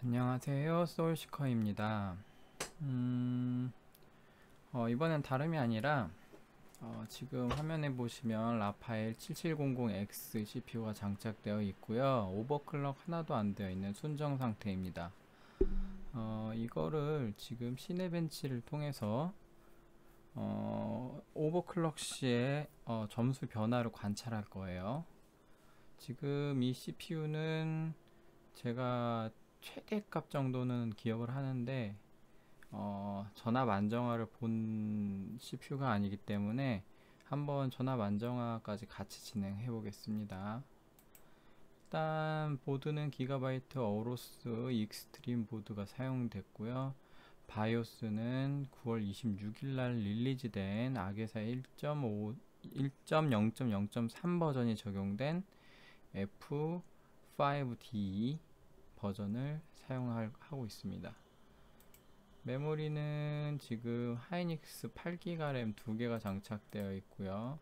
안녕하세요, 소울시커입니다. 이번엔 다름이 아니라 지금 화면에 보시면 라파엘 7700X CPU가 장착되어 있고요. 오버클럭 하나도 안 되어 있는 순정 상태입니다. 이거를 지금 시네벤치를 통해서 오버클럭 시에 점수 변화를 관찰할 거예요. 지금 이 CPU는 제가 최대값 정도는 기억을 하는데 전압 안정화를 본 CPU가 아니기 때문에 한번 전압 안정화까지 같이 진행해 보겠습니다. 일단 보드는 기가바이트 어로스 익스트림 보드가 사용됐고요. 바이오스는 9월 26일 날 릴리즈된 아게사 1.5 1.0.0.3 버전이 적용된 F5DE 버전을 사용하고 있습니다. 메모리는 지금 하이닉스 8기가 램 2개가 장착되어 있고요.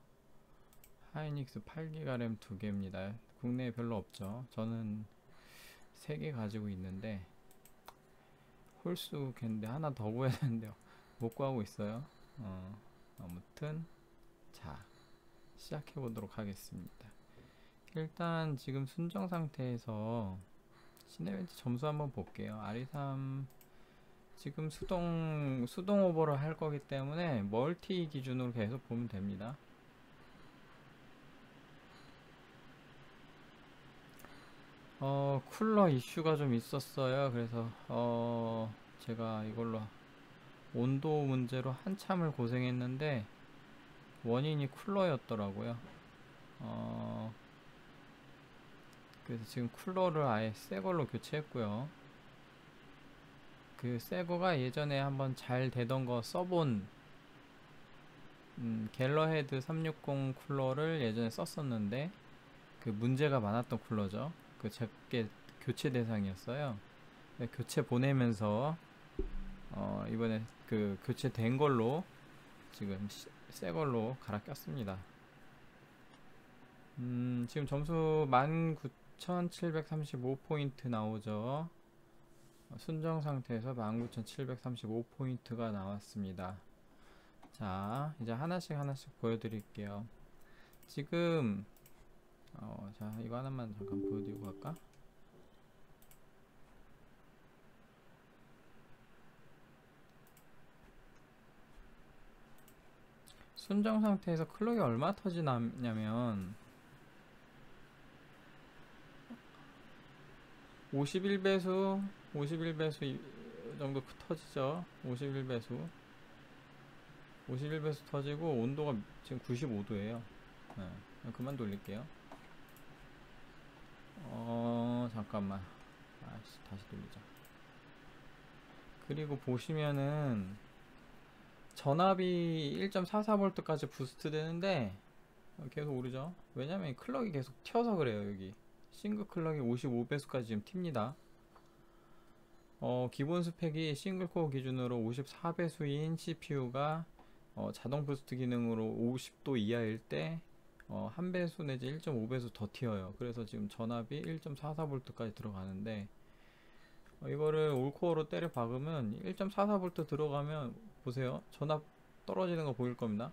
하이닉스 8기가 램 2개입니다. 국내에 별로 없죠. 저는 3개 가지고 있는데 홀수 캔데 하나 더 구해야 되는데 못 구하고 있어요. 아무튼 자, 시작해 보도록 하겠습니다. 일단 지금 순정 상태에서 시네벤치 점수 한번 볼게요. RE3 지금 수동 오버를 할 거기 때문에 멀티 기준으로 계속 보면 됩니다. 쿨러 이슈가 좀 있었어요. 그래서 제가 이걸로 온도 문제로 한참을 고생했는데 원인이 쿨러였더라고요. 그래서 지금 쿨러를 아예 새 걸로 교체했고요. 그 새 거가 예전에 한번 잘 되던 거 써본 갤러헤드 360 쿨러를 예전에 썼었는데 그 문제가 많았던 쿨러죠. 그 제게 교체 대상이었어요. 교체 보내면서 이번에 그 교체된 걸로 지금 새 걸로 갈아 꼈습니다. 지금 점수 19,735포인트 나오죠. 순정 상태에서 19,735포인트가 나왔습니다. 자, 이제 하나씩 보여드릴게요. 지금 자, 이거 하나만 잠깐 보여드리고 갈까? 순정 상태에서 클럭이 얼마 터지냐면 51배수 정도 터지죠. 51배수 터지고 온도가 지금 95도예요. 네, 그만 돌릴게요. 잠깐만. 다시 돌리자. 그리고 보시면은 전압이 1.44V까지 부스트 되는데 계속 오르죠. 왜냐면 클럭이 계속 튀어서 그래요. 여기 싱글 클럭이 55배수까지 지금 튑니다. 기본 스펙이 싱글코어 기준으로 54배수인 CPU가 자동 부스트 기능으로 50도 이하일 때 1배수 내지 1.5배수 더 튀어요. 그래서 지금 전압이 1.44V까지 들어가는데 이거를 올코어로 때려 박으면 1.44V 들어가면 보세요. 전압 떨어지는 거 보일 겁니다.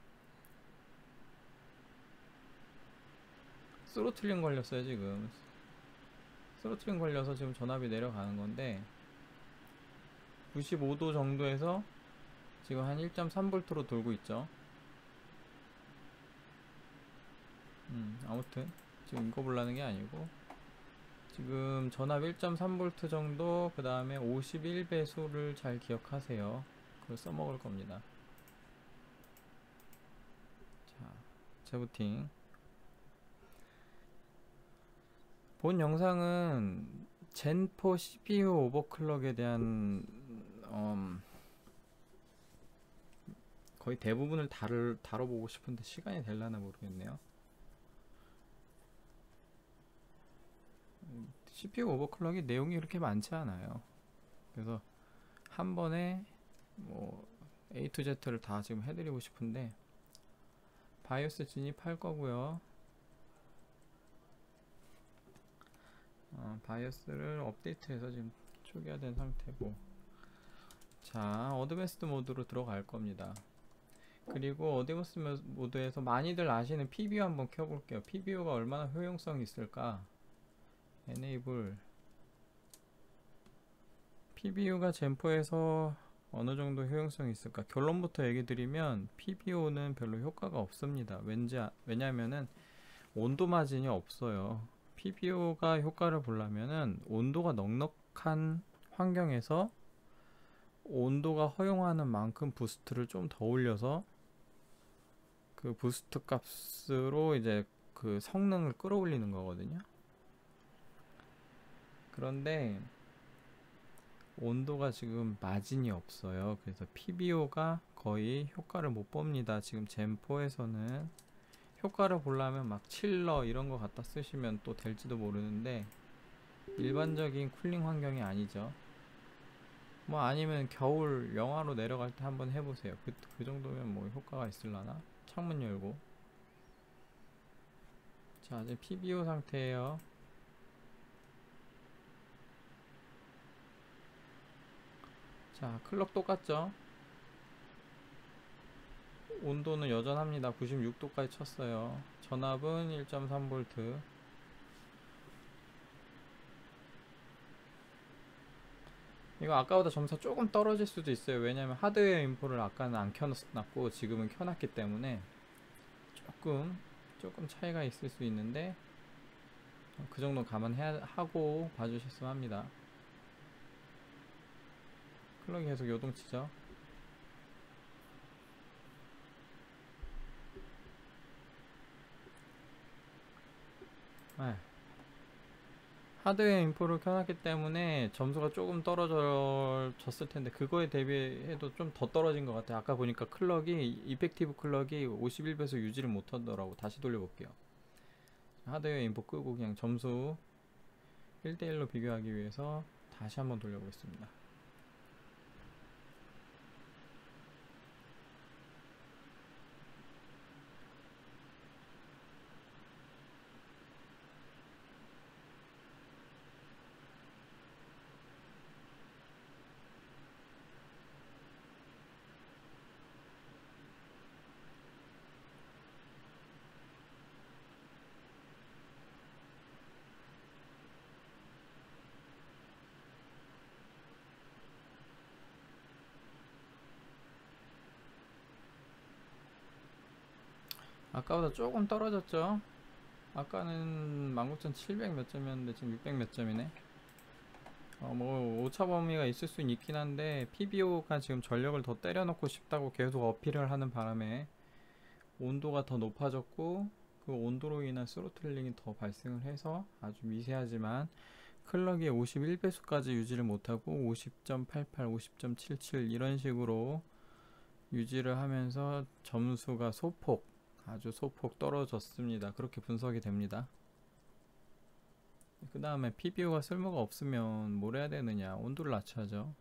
스로틀링 걸렸어요. 지금 스로틀링 걸려서 지금 전압이 내려가는 건데 95도 정도에서 지금 한 1.3V로 돌고 있죠. 아무튼 지금 이거 보려는 게 아니고 지금 전압 1.3V 정도, 그 다음에 51배수를 잘 기억하세요. 그걸 써먹을 겁니다. 자, 재부팅. 본 영상은 젠4 CPU 오버클럭에 대한 거의 대부분을 다뤄보고 싶은데 시간이 될라나 모르겠네요. CPU 오버클럭이 내용이 그렇게 많지 않아요. 그래서 한 번에 뭐 A to Z를 다 지금 해드리고 싶은데 바이오스 진입할 거고요. 바이오스를 업데이트해서 지금 초기화된 상태고. 자, 어드밴스드 모드로 들어갈 겁니다. 그리고 어드밴스드 모드에서 많이들 아시는 PBO 한번 켜볼게요. PBO가 얼마나 효용성이 있을까? Enable. PBO가 젠포에서 어느 정도 효용성이 있을까? 결론부터 얘기 드리면 PBO는 별로 효과가 없습니다. 왜냐면은 온도 마진이 없어요. PBO가 효과를 보려면은 온도가 넉넉한 환경에서 온도가 허용하는 만큼 부스트를 좀 더 올려서 그 부스트 값으로 이제 그 성능을 끌어올리는 거거든요. 그런데 온도가 지금 마진이 없어요. 그래서 PBO가 거의 효과를 못 봅니다. 지금 젠4에서는 효과를 보려면 막 칠러 이런 거 갖다 쓰시면 또 될지도 모르는데 일반적인 쿨링 환경이 아니죠. 뭐 아니면 겨울 영하로 내려갈 때 한번 해보세요. 그 정도면 뭐 효과가 있을라나? 창문 열고. 자, 이제 PBO 상태예요. 자, 클럭 똑같죠? 온도는 여전합니다. 96도까지 쳤어요. 전압은 1.3V. 이거 아까보다 점수가 조금 떨어질 수도 있어요. 왜냐면 하드웨어 인포를 아까는 안 켜놨고 지금은 켜놨기 때문에 조금 차이가 있을 수 있는데 그 정도 감안하고 봐주셨으면 합니다. 클럭이 계속 요동치죠. 하드웨어 인포를 켜놨기 때문에 점수가 조금 떨어졌을 텐데 그거에 대비해도 좀 더 떨어진 것 같아요. 아까 보니까 클럭이 이펙티브 클럭이 51배속 유지를 못하더라고. 다시 돌려볼게요. 하드웨어 인포 끄고 그냥 점수 1대1로 비교하기 위해서 다시 한번 돌려보겠습니다. 아까보다 조금 떨어졌죠? 아까는 19,700 몇 점이었는데 지금 600 몇 점이네. 뭐 오차 범위가 있을 수 있긴 한데 PBO가 지금 전력을 더 때려놓고 싶다고 계속 어필을 하는 바람에 온도가 더 높아졌고 그 온도로 인한 스로틀링이 더 발생을 해서 아주 미세하지만 클럭이 51배수까지 유지를 못하고 50.88, 50.77 이런 식으로 유지를 하면서 점수가 아주 소폭 떨어졌습니다. 그렇게 분석이 됩니다. 그 다음에 PBO가 쓸모가 없으면 뭘 해야 되느냐? 온도를 낮춰야죠.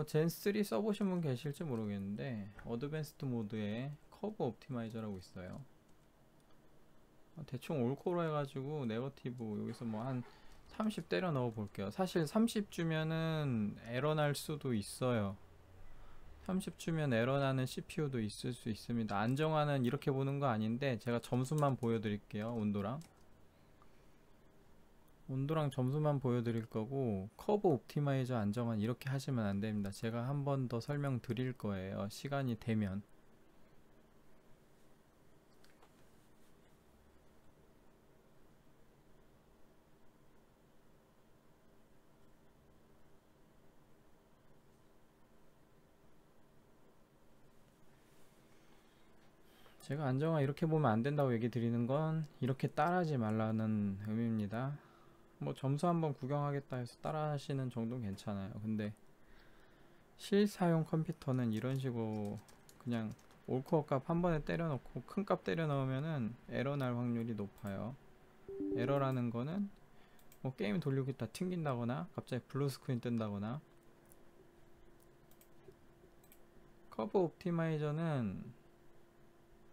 젠3 써보신 분 계실지 모르겠는데 어드밴스드 모드에 커브 옵티마이저라고 있어요. 대충 올코로 해가지고 네거티브 여기서 뭐 한 30 때려 넣어 볼게요. 사실 30 주면은 에러 날 수도 있어요. 30 주면 에러 나는 CPU도 있을 수 있습니다. 안정화는 이렇게 보는 거 아닌데 제가 점수만 보여드릴게요. 온도랑 점수만 보여드릴 거고 커브 옵티마이저 안정화 이렇게 하시면 안 됩니다. 제가 한 번 더 설명드릴 거예요. 시간이 되면. 제가 안정화 이렇게 보면 안 된다고 얘기 드리는 건 이렇게 따라하지 말라는 의미입니다. 뭐 점수 한번 구경하겠다 해서 따라 하시는 정도는 괜찮아요. 근데 실사용 컴퓨터는 이런 식으로 그냥 올코어 값 한 번에 때려 넣고 큰 값 때려 넣으면은 에러 날 확률이 높아요. 에러라는 거는 뭐 게임 돌리고 있다 튕긴다거나 갑자기 블루 스크린 뜬다거나 커브 옵티마이저는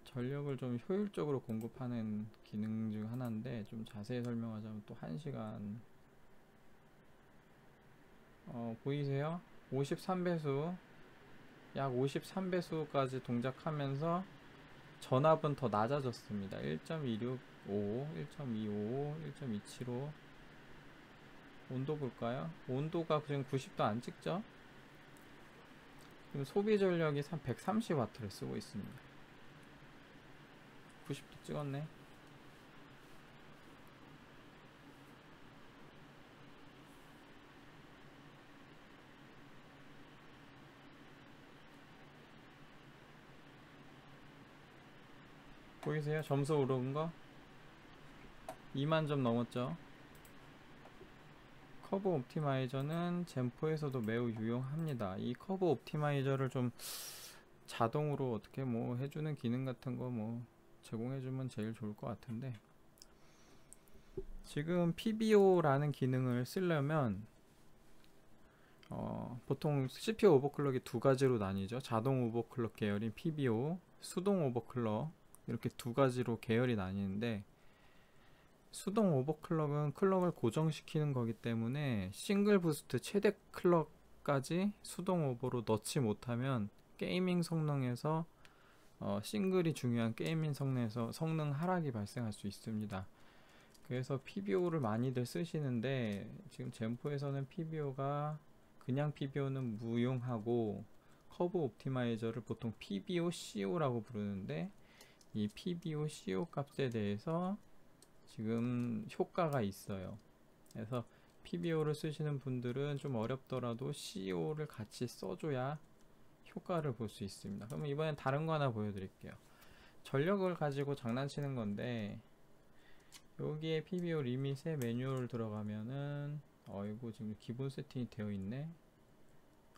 전력을 좀 효율적으로 공급하는 기능 중 하나인데, 좀 자세히 설명하자면 또 1시간. 보이세요? 53배수, 약 53배수까지 동작하면서 전압은 더 낮아졌습니다. 1.265, 1.255, 1.275. 온도 볼까요? 온도가 지금 90도 안 찍죠? 지금 소비 전력이 130W를 쓰고 있습니다. 90도 찍었네. 보이세요? 점수 오른 거? 2만 점 넘었죠? 커브 옵티마이저는 젠포에서도 매우 유용합니다. 이 커브 옵티마이저를 좀 자동으로 어떻게 뭐 해주는 기능 같은 거 뭐 제공해주면 제일 좋을 것 같은데, 지금 PBO라는 기능을 쓰려면 보통 CPU 오버클럭이 두 가지로 나뉘죠. 자동 오버클럭 계열인 PBO, 수동 오버클럭, 이렇게 두 가지로 계열이 나뉘는데, 수동 오버클럭은 클럭을 고정시키는 거기 때문에 싱글 부스트 최대 클럭까지 수동 오버로 넣지 못하면 게이밍 성능에서 싱글이 중요한 게이밍 성능에서 성능 하락이 발생할 수 있습니다. 그래서 PBO를 많이들 쓰시는데, 지금 젠포에서는 PBO가 그냥 PBO는 무용하고 커브 옵티마이저를 보통 PBO CO라고 부르는데, 이 PBO CO 값에 대해서 지금 효과가 있어요. 그래서 PBO를 쓰시는 분들은 좀 어렵더라도 CO를 같이 써줘야 효과를 볼 수 있습니다. 그러면 이번엔 다른 거 하나 보여드릴게요. 전력을 가지고 장난치는 건데, 여기에 PBO 리밋에 매뉴얼 들어가면은 이거 지금 기본 세팅이 되어 있네.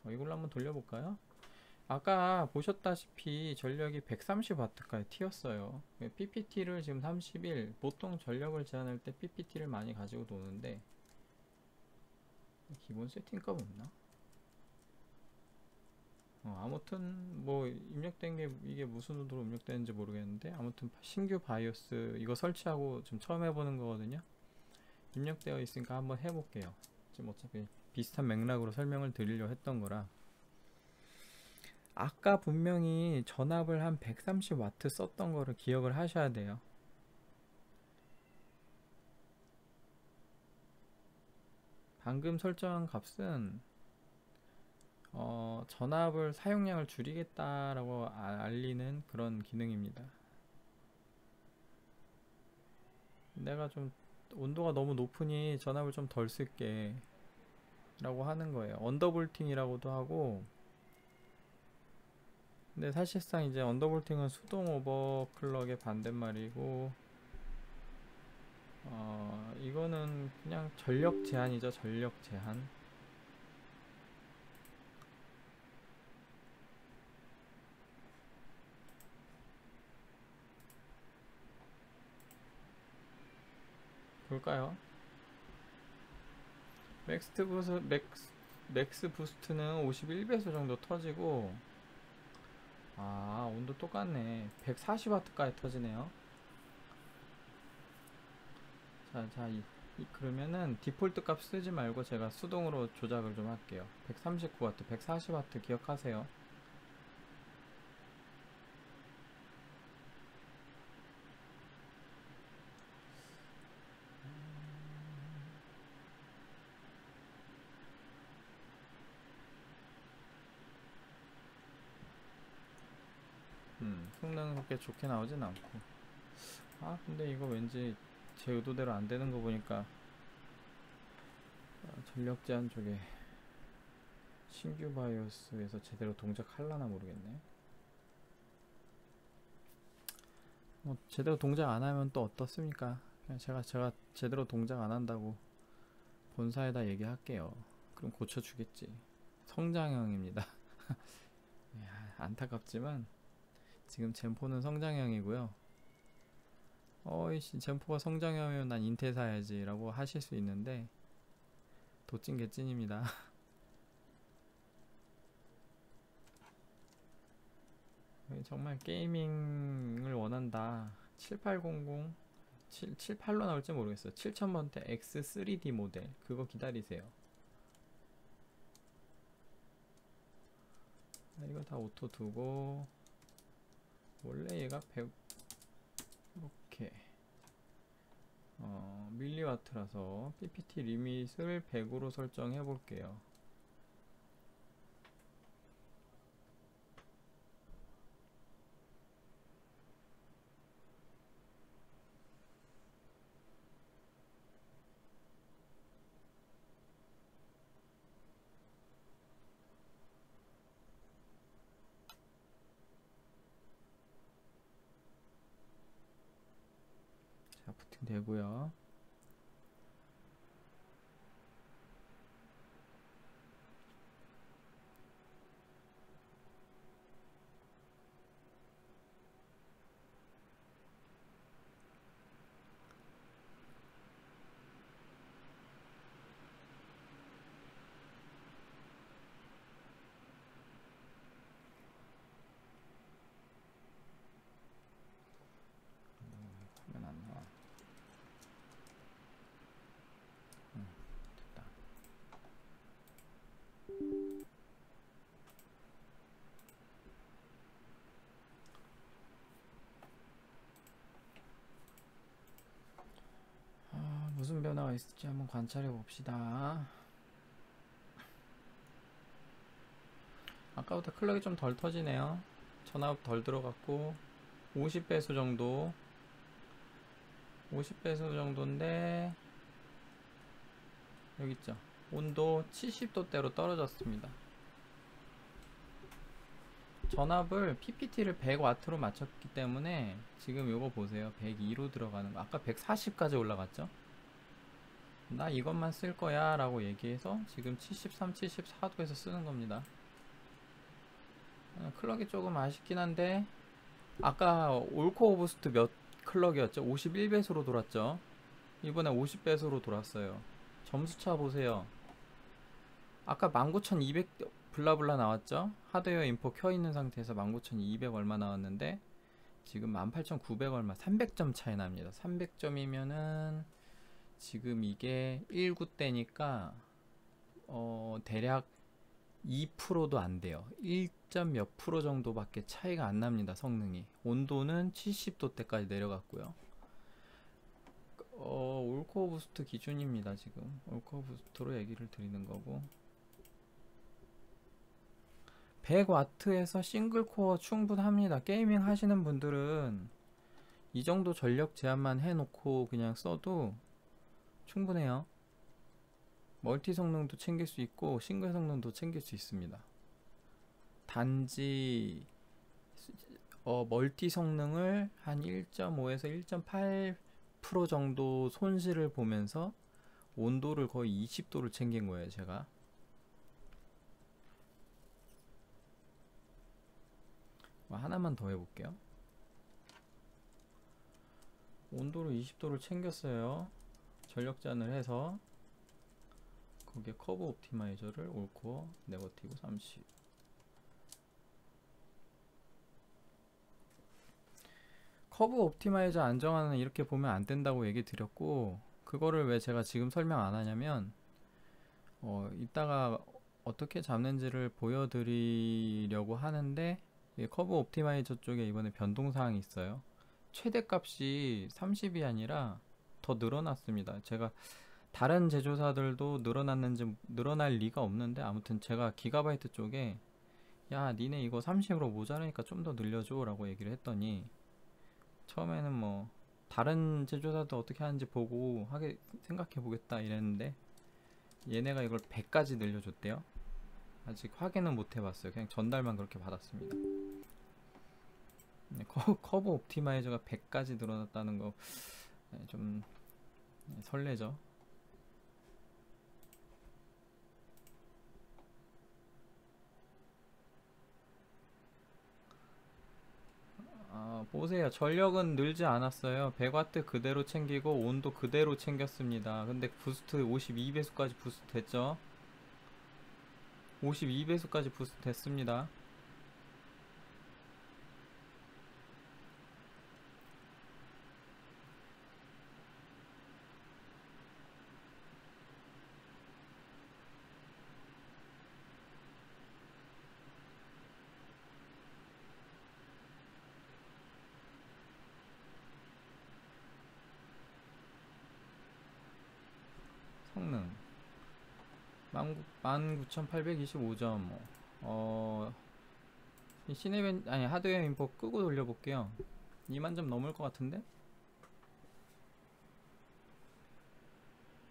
이걸로 한번 돌려볼까요? 아까 보셨다시피 전력이 130W까지 튀었어요. PPT를 지금 31, 보통 전력을 제한할 때 PPT를 많이 가지고 노는데, 기본 세팅값 없나? 아무튼 뭐 입력된 게 이게 무슨 의도로 입력되는지 모르겠는데, 아무튼 신규 바이오스 이거 설치하고 지금 처음 해보는 거거든요. 입력되어 있으니까 한번 해볼게요. 지금 어차피 비슷한 맥락으로 설명을 드리려 했던 거라. 아까 분명히 전압을 한 130W 썼던 거를 기억을 하셔야 돼요. 방금 설정한 값은 전압을 사용량을 줄이겠다라고 알리는 그런 기능입니다. 내가 좀 온도가 너무 높으니 전압을 좀 덜 쓸게 라고 하는 거예요. 언더볼팅이라고도 하고, 근데 사실상 이제 언더볼팅은 수동 오버클럭의 반대말이고, 이거는 그냥 전력 제한이죠. 전력 제한. 볼까요? 맥스 부스트는 51배수 정도 터지고, 온도 똑같네. 140W까지 터지네요. 그러면은 디폴트 값 쓰지 말고 제가 수동으로 조작을 좀 할게요. 139W, 140W 기억하세요. 성능은 그렇게 좋게 나오진 않고. 근데 이거 왠지 제 의도대로 안 되는 거 보니까 전력 제한 쪽에 신규 바이오스에서 제대로 동작하려나 모르겠네. 뭐 제대로 동작 안 하면 또 어떻습니까? 그냥 제가 제대로 동작 안 한다고 본사에다 얘기할게요. 그럼 고쳐주겠지. 성장형입니다. 안타깝지만 지금 젠포는 성장형이고요. 어이씨, 젠포가 성장형이면 난 인텔 사야지 라고 하실 수 있는데, 도찐 개찐입니다. 정말 게이밍을 원한다. 7800 78로 나올지 모르겠어요. 7000번대 X3D 모델 그거 기다리세요. 이거 다 오토 두고 원래 얘가 100 이렇게 밀리와트라서 PPT 리밋을 100으로 설정해 볼게요. 자, 부팅 되고요. 화면 안 나와. 됐다. 무슨 변화가 있을지 한번 관찰해 봅시다. 아까보다 클럭이 좀 덜 터지네요. 전압 덜 들어갔고 50배수 정도 50배수 정도인데 여기 있죠. 온도 70도대로 떨어졌습니다. 전압을 PPT를 100W로 맞췄기 때문에 지금 요거 보세요. 102로 들어가는 거. 아까 140까지 올라갔죠. 나 이것만 쓸 거야 라고 얘기해서 지금 73, 74도에서 쓰는 겁니다. 클럭이 조금 아쉽긴 한데 아까 올코어 부스트 몇 클럭이었죠? 51배수로 돌았죠. 이번에 50배수로 돌았어요. 점수차 보세요. 아까 19200 블라블라 나왔죠? 하드웨어 인포 켜있는 상태에서 19200 얼마 나왔는데 지금 18900 얼마 300점 차이 납니다. 300점이면은 지금 이게 19대니까 대략 2%도 안 돼요. 1점 몇 프로 정도밖에 차이가 안 납니다. 성능이. 온도는 70도대까지 내려갔고요. 올코어 부스트 기준입니다. 지금 올코어 부스트로 얘기를 드리는 거고 100W에서 싱글코어 충분합니다. 게이밍 하시는 분들은 이 정도 전력 제한만 해놓고 그냥 써도 충분해요. 멀티 성능도 챙길 수 있고 싱글 성능도 챙길 수 있습니다. 단지 멀티 성능을 한 1.5에서 1.8% 정도 손실을 보면서 온도를 거의 20도를 챙긴 거예요. 제가 하나만 더 해볼게요. 온도를 20도를 챙겼어요. 전력 제한을 해서 거기에 커브 옵티마이저를 올코어 네거티브 30 커브 옵티마이저 안정화는 이렇게 보면 안 된다고 얘기 드렸고 그거를 왜 제가 지금 설명 안 하냐면 이따가 어떻게 잡는지를 보여드리려고 하는데 커브 옵티마이저 쪽에 이번에 변동사항이 있어요. 최대값이 30이 아니라 더 늘어났습니다. 제가 다른 제조사들도 늘어났는지 늘어날 리가 없는데 아무튼 제가 기가바이트 쪽에 야 니네 이거 30으로 모자라니까 좀 더 늘려줘 라고 얘기를 했더니 처음에는 뭐 다른 제조사도 어떻게 하는지 보고 생각해 보겠다 이랬는데 얘네가 이걸 100까지 늘려줬대요. 아직 확인은 못 해봤어요. 그냥 전달만 그렇게 받았습니다. 커브 옵티마이저가 100까지 늘어났다는 거 좀 설레죠. 보세요. 전력은 늘지 않았어요. 100W 그대로 챙기고 온도 그대로 챙겼습니다. 근데 부스트 52배수까지 부스트 됐죠. 52배수까지 부스트 됐습니다. 19,825점. 시네벤 아니 하드웨어 인포 끄고 돌려볼게요. 2만 점 넘을 것 같은데?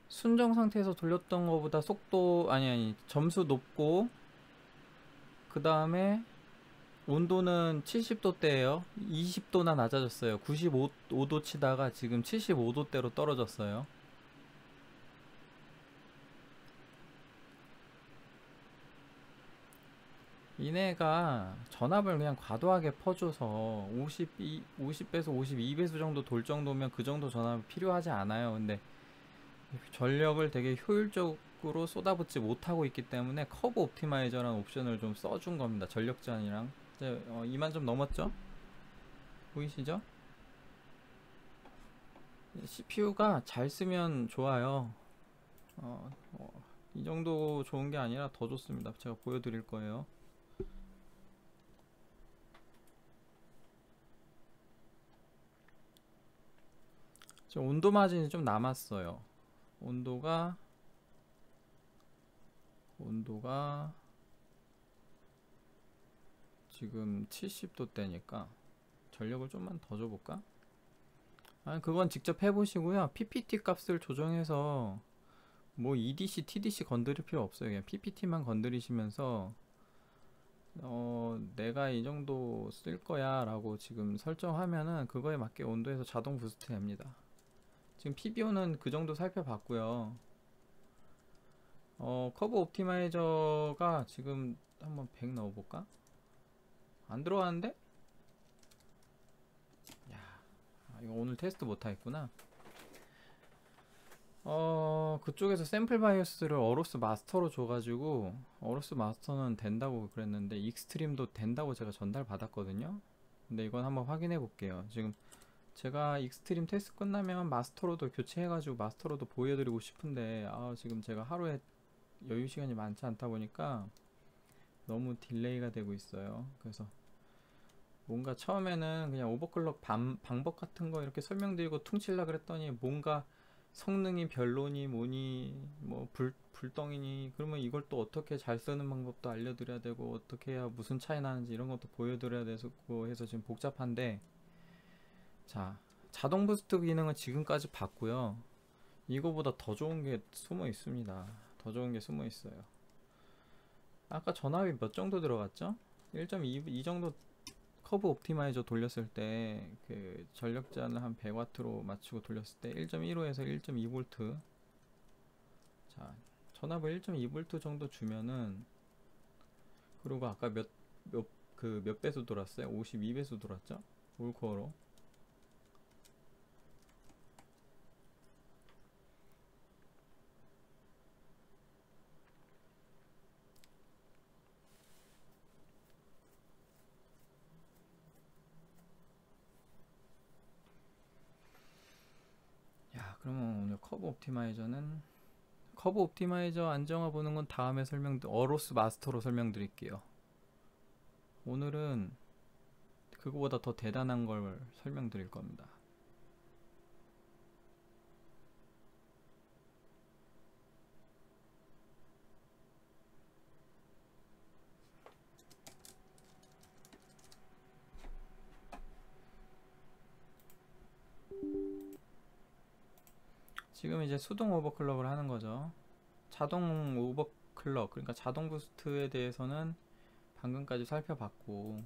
순정 상태에서 돌렸던 것보다 속도 아니 점수 높고, 그 다음에 온도는 70도대예요 20도나 낮아졌어요. 95도 치다가 지금 75도대로 떨어졌어요. 이네가 전압을 그냥 과도하게 퍼줘서 50배수 52배수 정도 돌 정도면 그 정도 전압이 필요하지 않아요. 근데 전력을 되게 효율적으로 쏟아붓지 못하고 있기 때문에 커브 옵티마이저라는 옵션을 좀 써준 겁니다. 전력 제한이랑. 이제 2만 점 넘었죠? 보이시죠? CPU가 잘 쓰면 좋아요. 이 정도 좋은 게 아니라 더 좋습니다. 제가 보여드릴 거예요. 지금 온도 마진이 좀 남았어요. 온도가 지금 70도대니까 전력을 좀만 더 줘볼까? 아니 그건 직접 해보시고요. PPT 값을 조정해서 뭐 EDC, TDC 건드릴 필요 없어요. 그냥 PPT만 건드리시면서 내가 이 정도 쓸 거야 라고 지금 설정하면은 그거에 맞게 온도에서 자동 부스트 됩니다. 지금 PBO는 그 정도 살펴봤고요. 커브 옵티마이저가 지금 한번 100 넣어볼까? 안 들어가는데? 야, 이거 오늘 테스트 못하겠구나. 그쪽에서 샘플 바이오스를 어로스 마스터로 줘가지고 어로스 마스터는 된다고 그랬는데 익스트림도 된다고 제가 전달 받았거든요. 근데 이건 한번 확인해 볼게요. 지금 제가 익스트림 테스트 끝나면 마스터로도 교체해가지고 마스터로도 보여드리고 싶은데 지금 제가 하루에 여유 시간이 많지 않다 보니까 너무 딜레이가 되고 있어요. 그래서 뭔가 처음에는 그냥 오버클럭 방법 같은 거 이렇게 설명드리고 퉁칠라 그랬더니 뭔가 성능이 별로니 뭐니 뭐 불덩이니 그러면 이걸 또 어떻게 잘 쓰는 방법도 알려드려야 되고 어떻게 해야 무슨 차이 나는지 이런 것도 보여드려야 되고 해서 지금 복잡한데, 자 자동 부스트 기능은 지금까지 봤고요. 이거보다 더 좋은 게 숨어 있습니다. 더 좋은 게 숨어 있어요. 아까 전압이 몇 정도 들어갔죠? 1.2 이 정도. 커브 옵티마이저 돌렸을 때 그 전력 제한을 한 100W로 맞추고 돌렸을 때 1.15에서 1.2V. 자 전압을 1.2V 정도 주면은, 그리고 아까 몇 배수 돌았어요? 52배수 돌았죠? 올코어로. 야 그러면 오늘 커브 옵티마이저 안정화 보는 건 다음에 어로스 마스터로 설명드릴게요. 오늘은 그거보다 더 대단한 걸 설명드릴 겁니다. 지금 이제 수동 오버클럭을 하는 거죠. 자동 오버클럭, 그러니까 자동 부스트에 대해서는 방금까지 살펴봤고,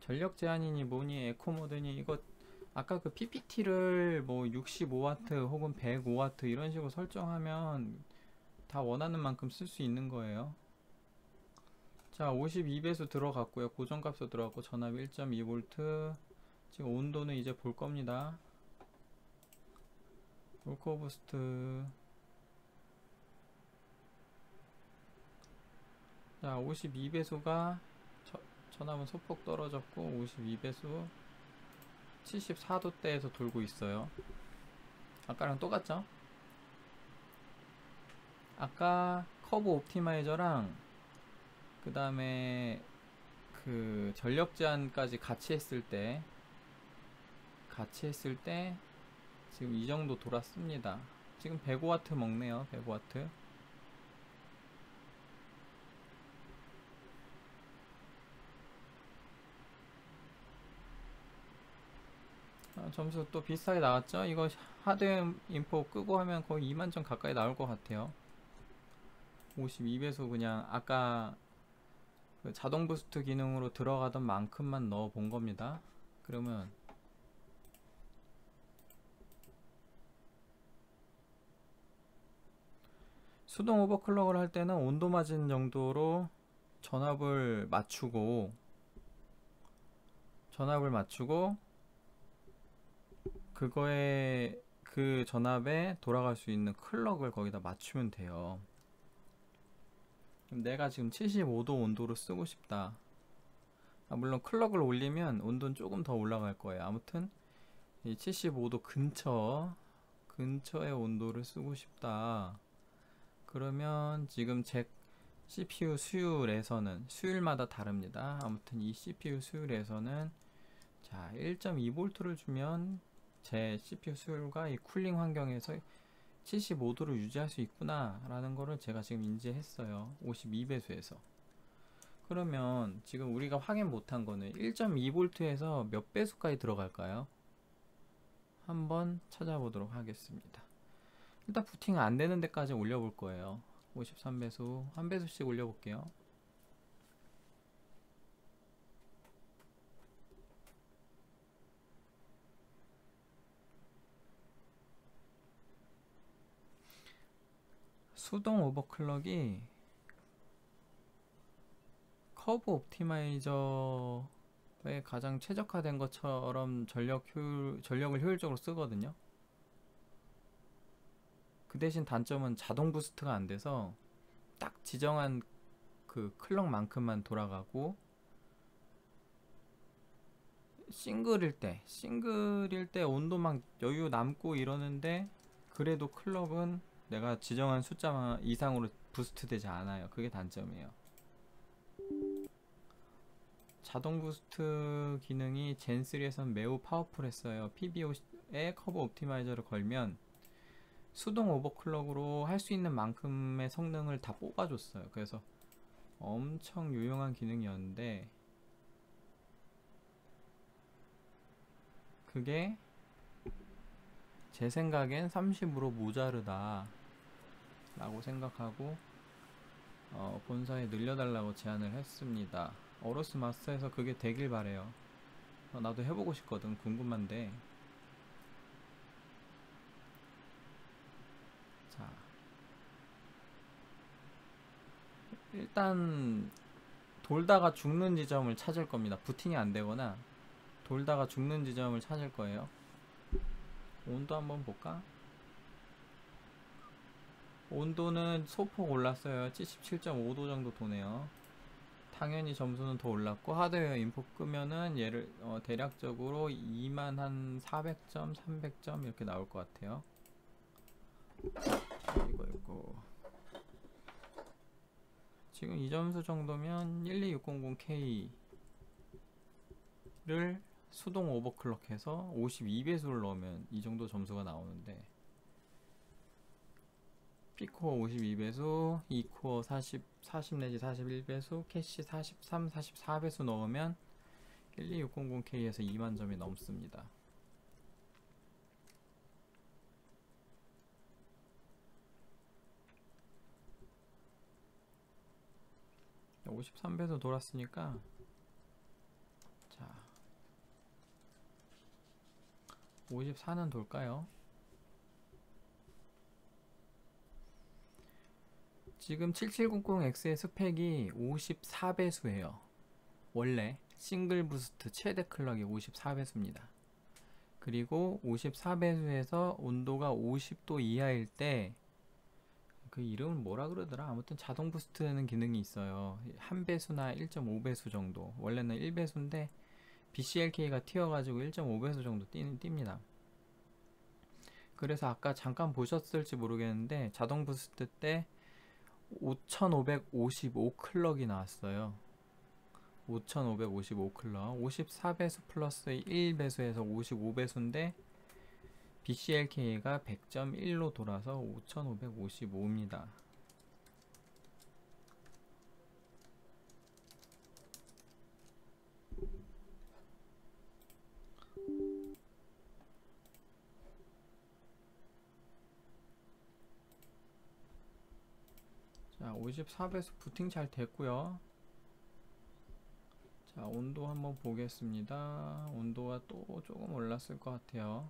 전력 제한이니 뭐니 에코 모드니 이거 아까 그 PPT를 뭐 65W 혹은 105W 이런 식으로 설정하면 다 원하는 만큼 쓸 수 있는 거예요. 자 52배수 들어갔고요. 고정값도 들어갔고 전압 1.2V. 지금 온도는 이제 볼 겁니다. 올코어 부스트. 자 52배수가 전압은 소폭 떨어졌고 52배수 74도대에서 돌고 있어요. 아까랑 똑같죠? 아까 커브 옵티마이저랑 그 다음에 그 전력 제한까지 같이 했을 때 지금 이 정도 돌았습니다. 지금 105W 먹네요. 105W. 점수 또 비슷하게 나왔죠? 이거 하드 인포 끄고 하면 거의 2만점 가까이 나올 것 같아요. 52배수 그냥 아까 그 자동 부스트 기능으로 들어가던 만큼만 넣어 본 겁니다. 그러면 수동 오버클럭을 할 때는 온도 맞은 정도로 전압을 맞추고 그거에 그 전압에 돌아갈 수 있는 클럭을 거기다 맞추면 돼요. 내가 지금 75도 온도로 쓰고 싶다. 물론 클럭을 올리면 온도는 조금 더 올라갈 거예요. 아무튼 이 75도 근처의 온도를 쓰고 싶다. 그러면 지금 제 CPU 수율마다 다릅니다. 아무튼 이 CPU 수율에서는 자 1.2V를 주면 제 CPU 수율과 이 쿨링 환경에서 75도를 유지할 수 있구나 라는 거를 제가 지금 인지했어요. 52배수에서. 그러면 지금 우리가 확인 못한 거는 1.2V에서 몇 배수까지 들어갈까요? 한번 찾아보도록 하겠습니다. 일단 부팅 안 되는 데까지 올려볼 거예요. 53배수, 한 배수씩 올려볼게요. 수동 오버클럭이 커브 옵티마이저에 가장 최적화된 것처럼 전력을 효율적으로 쓰거든요. 그 대신 단점은 자동 부스트가 안 돼서 딱 지정한 그 클럭만큼만 돌아가고 싱글일 때 온도 막 여유 남고 이러는데 그래도 클럭은 내가 지정한 숫자 이상으로 부스트 되지 않아요. 그게 단점이에요. 자동 부스트 기능이 젠3에선 매우 파워풀했어요. PBO에 커브 옵티마이저를 걸면 수동 오버클럭으로 할 수 있는 만큼의 성능을 다 뽑아줬어요. 그래서 엄청 유용한 기능이었는데 그게 제 생각엔 30으로 모자르다 라고 생각하고 본사에 늘려달라고 제안을 했습니다. 어로스 마스터에서 그게 되길 바래요. 나도 해보고 싶거든. 궁금한데. 자, 일단 돌다가 죽는 지점을 찾을 겁니다. 부팅이 안 되거나 돌다가 죽는 지점을 찾을 거예요. 온도 한번 볼까? 온도는 소폭 올랐어요. 77.5도 정도 도네요. 당연히 점수는 더 올랐고 하드웨어 인풋 끄면은 얘를 대략적으로 2만 한 400점, 300점 이렇게 나올 것 같아요. 이거 지금 이 점수 정도면 12600K를 수동 오버클럭해서 52배수를 넣으면 이 정도 점수가 나오는데 P코어 52배수, E코어 40 내지 41배수, 캐시 43, 44배수 넣으면 12600K에서 2만점이 넘습니다. 53배수 돌았으니까 자 54는 돌까요? 지금 7700X의 스펙이 54배수예요. 원래 싱글 부스트 최대 클럭이 54배수입니다. 그리고 54배수에서 온도가 50도 이하일 때 그 이름은 뭐라 그러더라. 아무튼 자동 부스트는 기능이 있어요. 1배수나 1.5배수 정도. 원래는 1배수인데 BCLK가 튀어가지고 1.5배수 정도 띱니다. 그래서 아까 잠깐 보셨을지 모르겠는데 자동 부스트 때 5555 클럭이 나왔어요. 5555 클럭. 54배수 플러스 1배수에서 55배수인데 BCLK가 100.1로 돌아서 5555입니다. 54배수 부팅 잘 됐고요. 자, 온도 한번 보겠습니다. 온도가 또 조금 올랐을 것 같아요.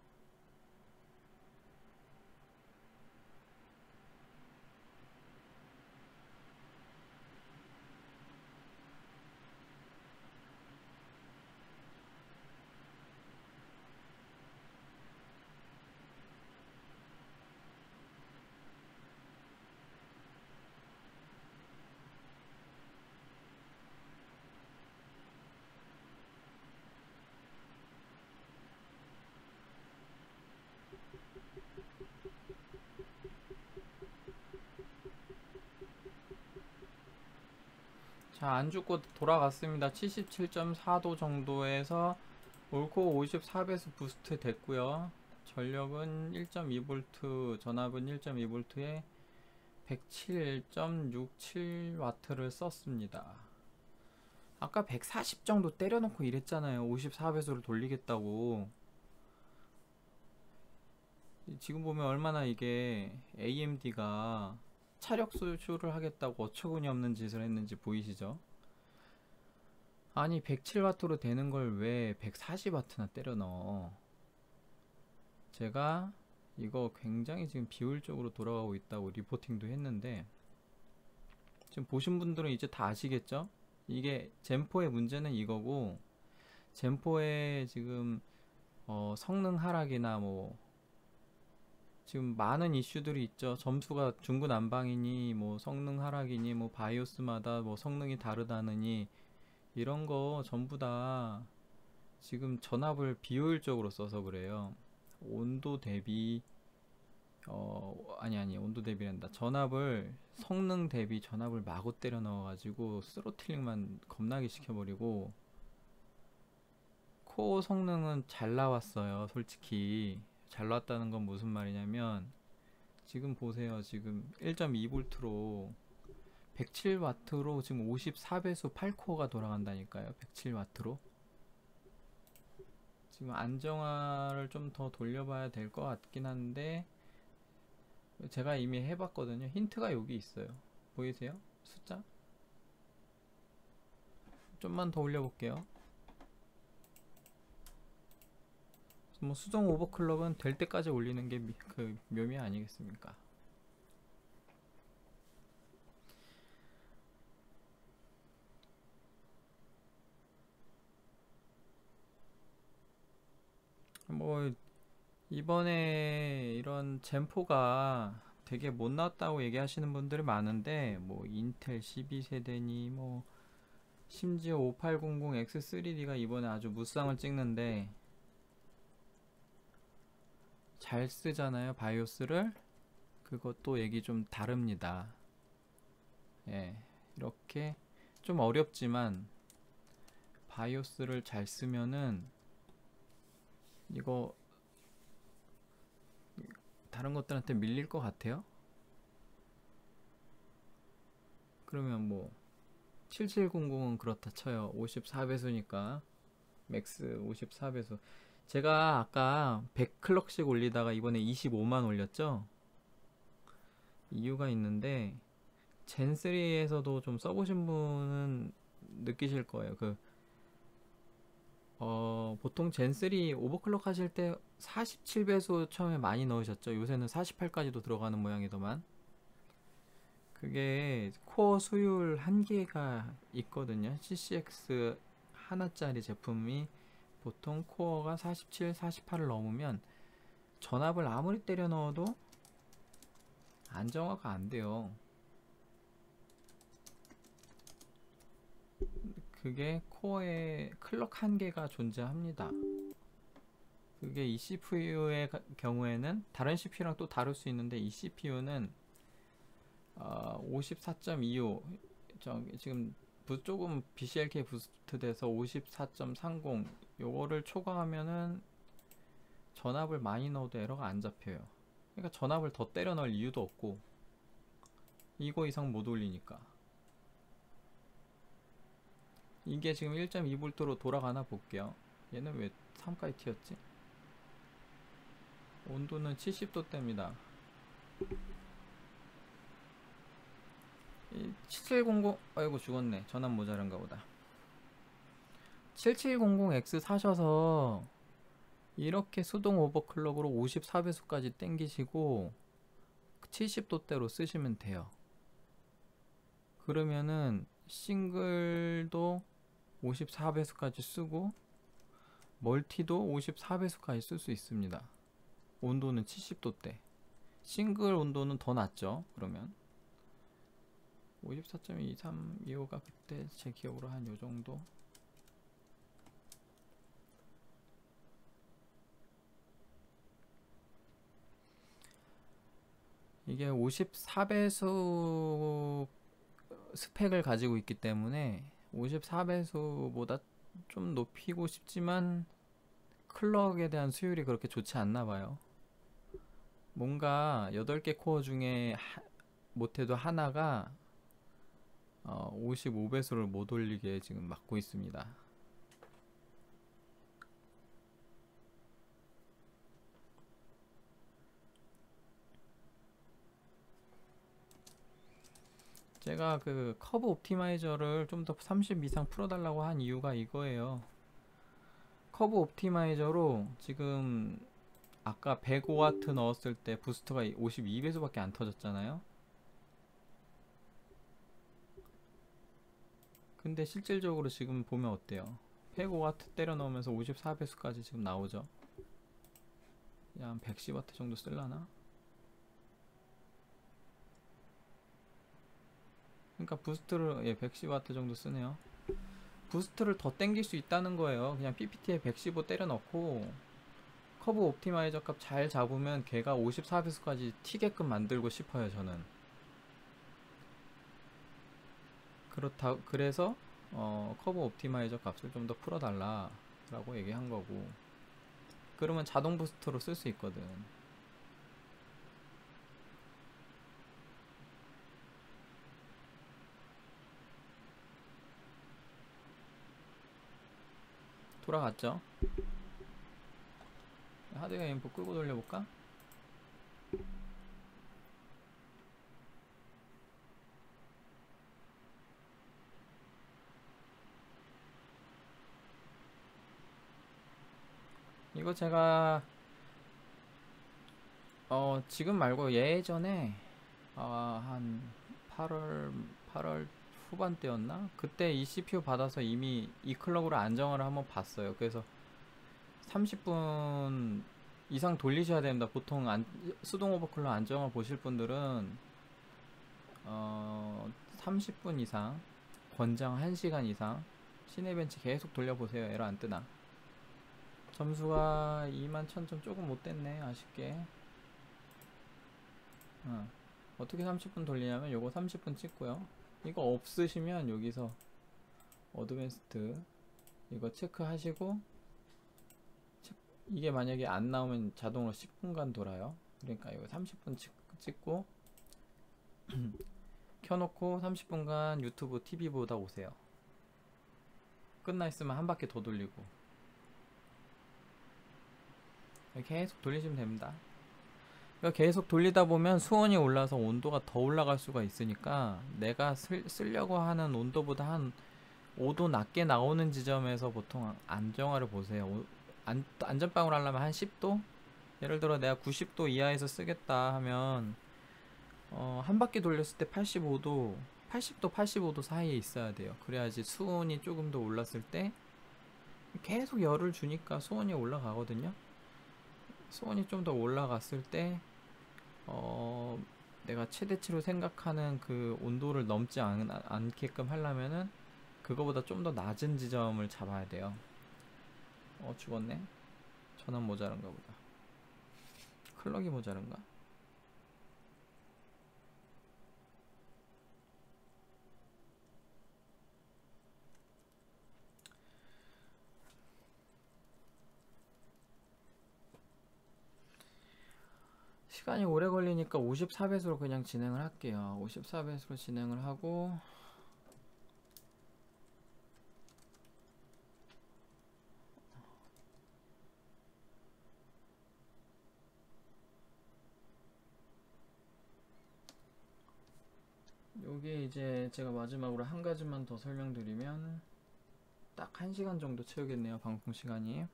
자, 안 죽고 돌아갔습니다. 77.4도 정도에서 올코어 54배수 부스트 됐고요. 전력은 1.2V, 전압은 1.2V에 107.67W를 썼습니다. 아까 140 정도 때려놓고 이랬잖아요. 54배수를 돌리겠다고. 지금 보면 얼마나 이게 AMD가 차력 수출을 하겠다고 어처구니 없는 짓을 했는지 보이시죠? 아니 107W로 되는 걸 왜 140W나 때려 넣어. 제가 이거 굉장히 지금 비효율적으로 돌아가고 있다고 리포팅도 했는데, 지금 보신 분들은 이제 다 아시겠죠? 이게 젠4의 문제는 이거고, 젠4의 지금 성능 하락이나 뭐 지금 많은 이슈들이 있죠. 점수가 중구난방이니 뭐 성능 하락이니 뭐 바이오스마다 뭐 성능이 다르다느니, 이런 거 전부 다 지금 전압을 비효율적으로 써서 그래요. 온도 대비 아니 온도 대비란다. 전압을 성능 대비 전압을 마구 때려 넣어 가지고 스로틀링만 겁나게 시켜버리고, 코어 성능은 잘 나왔어요. 솔직히 잘 나왔다는 건 무슨 말이냐면, 지금 보세요. 지금 1.2V로 107W로 지금 54배수 8코어가 돌아간다니까요. 107W로. 지금 안정화를 좀 더 돌려봐야 될 것 같긴 한데, 제가 이미 해봤거든요. 힌트가 여기 있어요. 보이세요? 숫자? 좀만 더 올려볼게요. 뭐 수동 오버클럭은 될 때까지 올리는 게 그 묘미 아니겠습니까? 뭐 이번에 이런 젠4가 되게 못 나왔다고 얘기하시는 분들이 많은데, 뭐 인텔 12세대니 뭐 심지어 5800X3D가 이번에 아주 무쌍을 찍는데 잘 쓰잖아요, 바이오스를. 그것도 얘기 좀 다릅니다. 예, 이렇게 좀 어렵지만 바이오스를 잘 쓰면은 이거 다른 것들한테 밀릴 것 같아요. 그러면 뭐 7700은 그렇다 쳐요. 54배수니까 맥스 54배수. 제가 아까 100클럭씩 올리다가 이번에 25만 올렸죠. 이유가 있는데, 젠3에서도 좀 써보신 분은 느끼실 거예요. 보통 젠3 오버클럭 하실 때 47배수 처음에 많이 넣으셨죠. 요새는 48까지도 들어가는 모양이더만. 그게 코어 수율 한계가 있거든요. CCX 하나짜리 제품이 보통 코어가 47, 48을 넘으면 전압을 아무리 때려 넣어도 안정화가 안 돼요. 그게 코어에 클럭 한계가 존재합니다. 그게 이 CPU의 경우에는 다른 CPU랑 또 다를 수 있는데, 이 CPU는 54.25 지금 조금 BCLK 부스트 돼서 54.30 요거를 초과하면은 전압을 많이 넣어도 에러가 안 잡혀요. 그러니까 전압을 더 때려 넣을 이유도 없고, 이거 이상 못 올리니까. 이게 지금 1.2V로 돌아가나 볼게요. 얘는 왜 3까지 튀었지? 온도는 70도대입니다. 7700 아이고 죽었네. 전압 모자란가 보다. 7700X 사셔서 이렇게 수동 오버클럭으로 54배수까지 땡기시고 70도대로 쓰시면 돼요. 그러면은 싱글도 54배수까지 쓰고 멀티도 54배수까지 쓸 수 있습니다. 온도는 70도대. 싱글 온도는 더 낮죠. 그러면 54.2325가 그때 제 기억으로 한 요정도. 이게 54배수 스펙을 가지고 있기 때문에 54배수보다 좀 높이고 싶지만 클럭에 대한 수율이 그렇게 좋지 않나 봐요. 뭔가 8개 코어 중에 못해도 하나가 55배수를 못 올리게 지금 막고 있습니다. 제가 그 커브 옵티마이저를 좀 더 30 이상 풀어달라고 한 이유가 이거예요. 커브 옵티마이저로 지금 아까 105W 넣었을 때 부스트가 52배수밖에 안 터졌잖아요. 근데 실질적으로 지금 보면 어때요? 105W 때려 넣으면서 54배수까지 지금 나오죠. 한 110W 정도 쓸라나? 그러니까 부스트를 110W 정도 쓰네요. 부스트를 더 땡길 수 있다는 거예요. 그냥 PPT에 115 때려 넣고 커브 옵티마이저 값 잘 잡으면 걔가 54배수까지 튀게끔 만들고 싶어요. 저는 그래서 커브 옵티마이저 값을 좀 더 풀어달라 라고 얘기한 거고, 그러면 자동 부스트로 쓸 수 있거든. 돌아갔죠? 하드웨어 인풋 끄고 돌려볼까? 이거 제가 지금 말고 예전에 한 8월 후반때였나? 그때 이 CPU 받아서 이미 이 클럭으로 안정화를 한번 봤어요. 그래서 30분 이상 돌리셔야 됩니다. 보통 수동 오버클럭 안정화 보실 분들은 30분 이상, 권장 1시간 이상 시네벤치 계속 돌려보세요. 에러 안 뜨나? 점수가 21,000점 조금 못됐네. 아쉽게. 어떻게 30분 돌리냐면 요거 30분 찍고요. 이거 없으시면 여기서 어드밴스드 이거 체크하시고, 이게 만약에 안 나오면 자동으로 10분간 돌아요. 그러니까 이거 30분 찍고 켜놓고 30분간 유튜브 TV 보다 오세요. 끝나 있으면 한 바퀴 더 돌리고 계속 돌리시면 됩니다. 그러니까 계속 돌리다 보면 수온이 올라서 온도가 더 올라갈 수가 있으니까 내가 쓰려고 하는 온도보다 한 5도 낮게 나오는 지점에서 보통 안정화를 보세요. 안전빵을 하려면 한 10도? 예를 들어 내가 90도 이하에서 쓰겠다 하면 한 바퀴 돌렸을 때 85도, 80도, 85도 사이에 있어야 돼요. 그래야지 수온이 조금 더 올랐을 때 계속 열을 주니까 수온이 올라가거든요. 수온이 좀 더 올라갔을 때 내가 최대치로 생각하는 그 온도를 넘지 않게끔 하려면은 그거보다 좀 더 낮은 지점을 잡아야 돼요. 죽었네. 전원 모자란가 보다. 클럭이 모자란가? 시간이 오래 걸리니까 54배수로 그냥 진행을 할게요. 54배수로 진행을 하고, 요게 이제 제가 마지막으로 한 가지만 더 설명드리면 딱 1시간 정도 채우겠네요, 방송 시간이.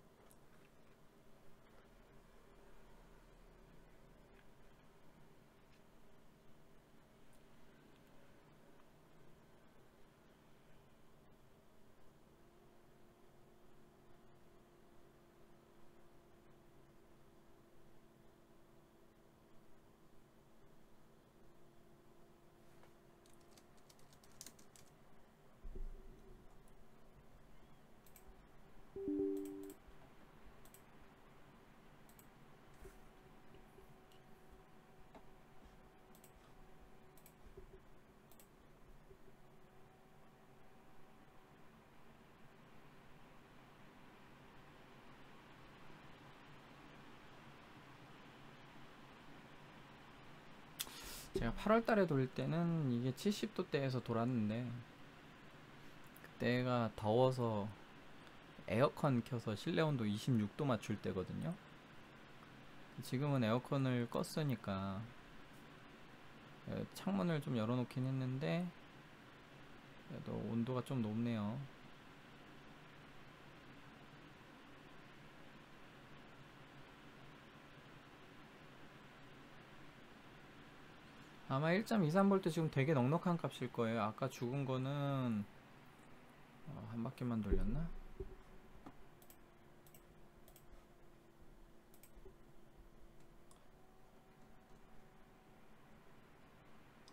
제가 8월달에 돌릴 때는 이게 70도대에서 돌았는데, 그때가 더워서 에어컨 켜서 실내 온도 26도 맞출 때거든요. 지금은 에어컨을 껐으니까 창문을 좀 열어놓긴 했는데 그래도 온도가 좀 높네요. 아마 1.23V 지금 되게 넉넉한 값일 거예요. 아까 죽은 거는 한 바퀴만 돌렸나?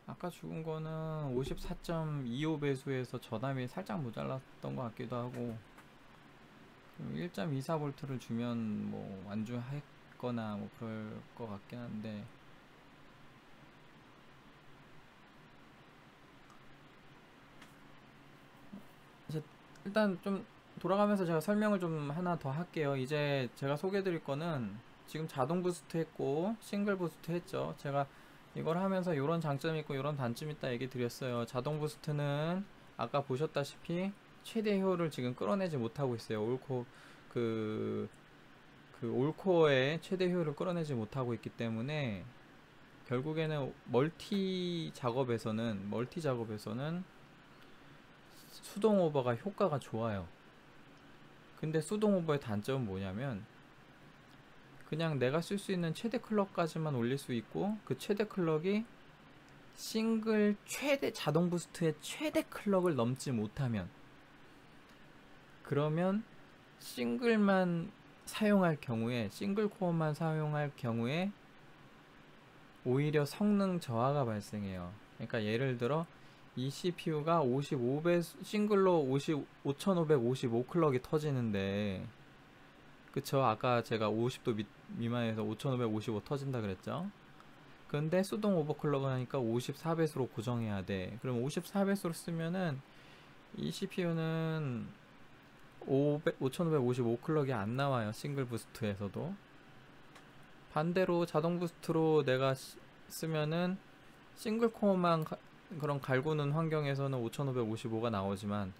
아까 죽은 거는 54.25배수에서 전압이 살짝 모자랐던 것 같기도 하고, 1.24V를 주면 뭐 완주했거나 뭐 그럴 것 같긴 한데, 이제 일단 좀 돌아가면서 제가 설명을 좀 하나 더 할게요. 이제 제가 소개해 드릴 거는 지금 자동 부스트 했고 싱글 부스트 했죠. 제가 이걸 하면서 이런 장점이 있고 이런 단점이 있다 얘기 드렸어요. 자동 부스트는 아까 보셨다시피 최대 효율을 지금 끌어내지 못하고 있어요. 올코어 그 올코어의 최대 효율을 끌어내지 못하고 있기 때문에 결국에는 멀티 작업에서는 수동 오버가 효과가 좋아요. 근데 수동 오버의 단점은 뭐냐면 그냥 내가 쓸 수 있는 최대 클럭까지만 올릴 수 있고, 그 최대 클럭이 싱글 최대 자동 부스트의 최대 클럭을 넘지 못하면, 그러면 싱글만 사용할 경우에, 싱글 코어만 사용할 경우에 오히려 성능 저하가 발생해요. 그러니까 예를 들어 이 CPU가 55배 싱글로 5555 클럭이 터지는데, 그쵸, 아까 제가 50도 미만에서 5555 터진다 그랬죠. 근데 수동 오버클럭을 하니까 54배수로 고정해야 돼. 그럼 54배수로 쓰면은 이 CPU는 5555 클럭이 안 나와요, 싱글 부스트에서도. 반대로 자동 부스트로 내가 쓰면은 싱글 코어만 그런 갈구는 환경에서는 5555가 나오지만,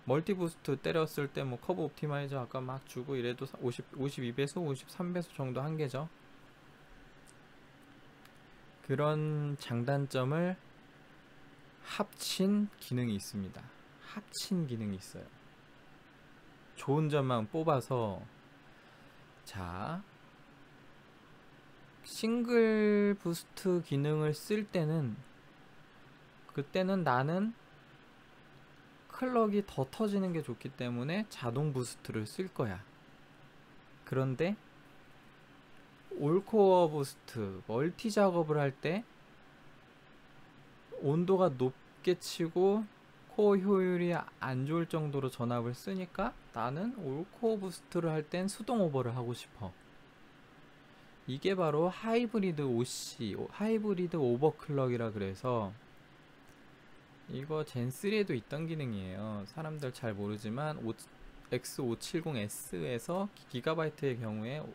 멀티 부스트 때렸을 때 뭐 커브 옵티마이저 아까 막 주고 이래도 52배수, 53배수 정도 한계죠. 그런 장단점을 합친 기능이 있습니다. 합친 기능이 있어요. 좋은 점만 뽑아서, 자, 싱글 부스트 기능을 쓸 때는, 그때는 나는 클럭이 더 터지는 게 좋기 때문에 자동 부스트를 쓸 거야. 그런데 올코어 부스트, 멀티 작업을 할 때 온도가 높게 치고 코어 효율이 안 좋을 정도로 전압을 쓰니까 나는 올코어 부스트를 할 땐 수동 오버를 하고 싶어. 이게 바로 하이브리드 OC, 하이브리드 오버클럭이라 그래서, 이거 젠3에도 있던 기능이에요. 사람들 잘 모르지만 X570S에서 기가바이트의 경우에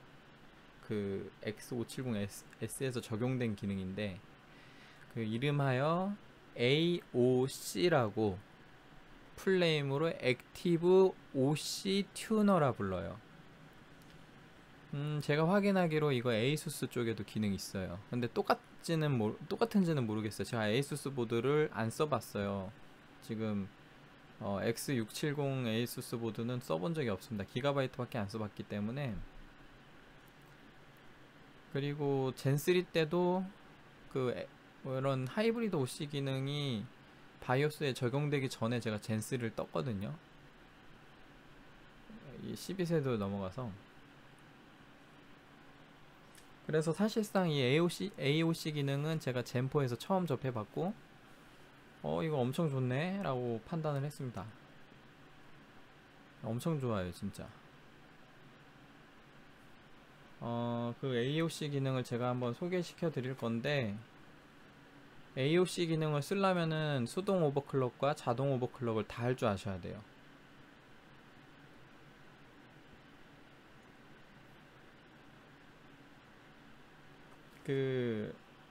그 X570S에서 적용된 기능인데, 그 이름하여 AOC라고 풀네임으로 액티브 OC 튜너라 불러요. 제가 확인하기로 이거 에이수스 쪽에도 기능이 있어요. 근데 똑같은지는 모르겠어요. 제가 에이수스 보드를 안 써봤어요. 지금 X670 에이수스 보드는 써본 적이 없습니다. 기가바이트밖에 안 써봤기 때문에. 그리고 젠3 때도 이런 하이브리드 OC 기능이 바이오스에 적용되기 전에 제가 젠3를 떴거든요. 이 12세도 넘어가서. 그래서 사실상 이 AOC 기능은 제가 젠4에서 처음 접해봤고 이거 엄청 좋네 라고 판단을 했습니다. 엄청 좋아요 진짜. 그 AOC 기능을 제가 한번 소개시켜 드릴 건데, AOC 기능을 쓰려면은 수동 오버클럭과 자동 오버클럭을 다 할 줄 아셔야 돼요.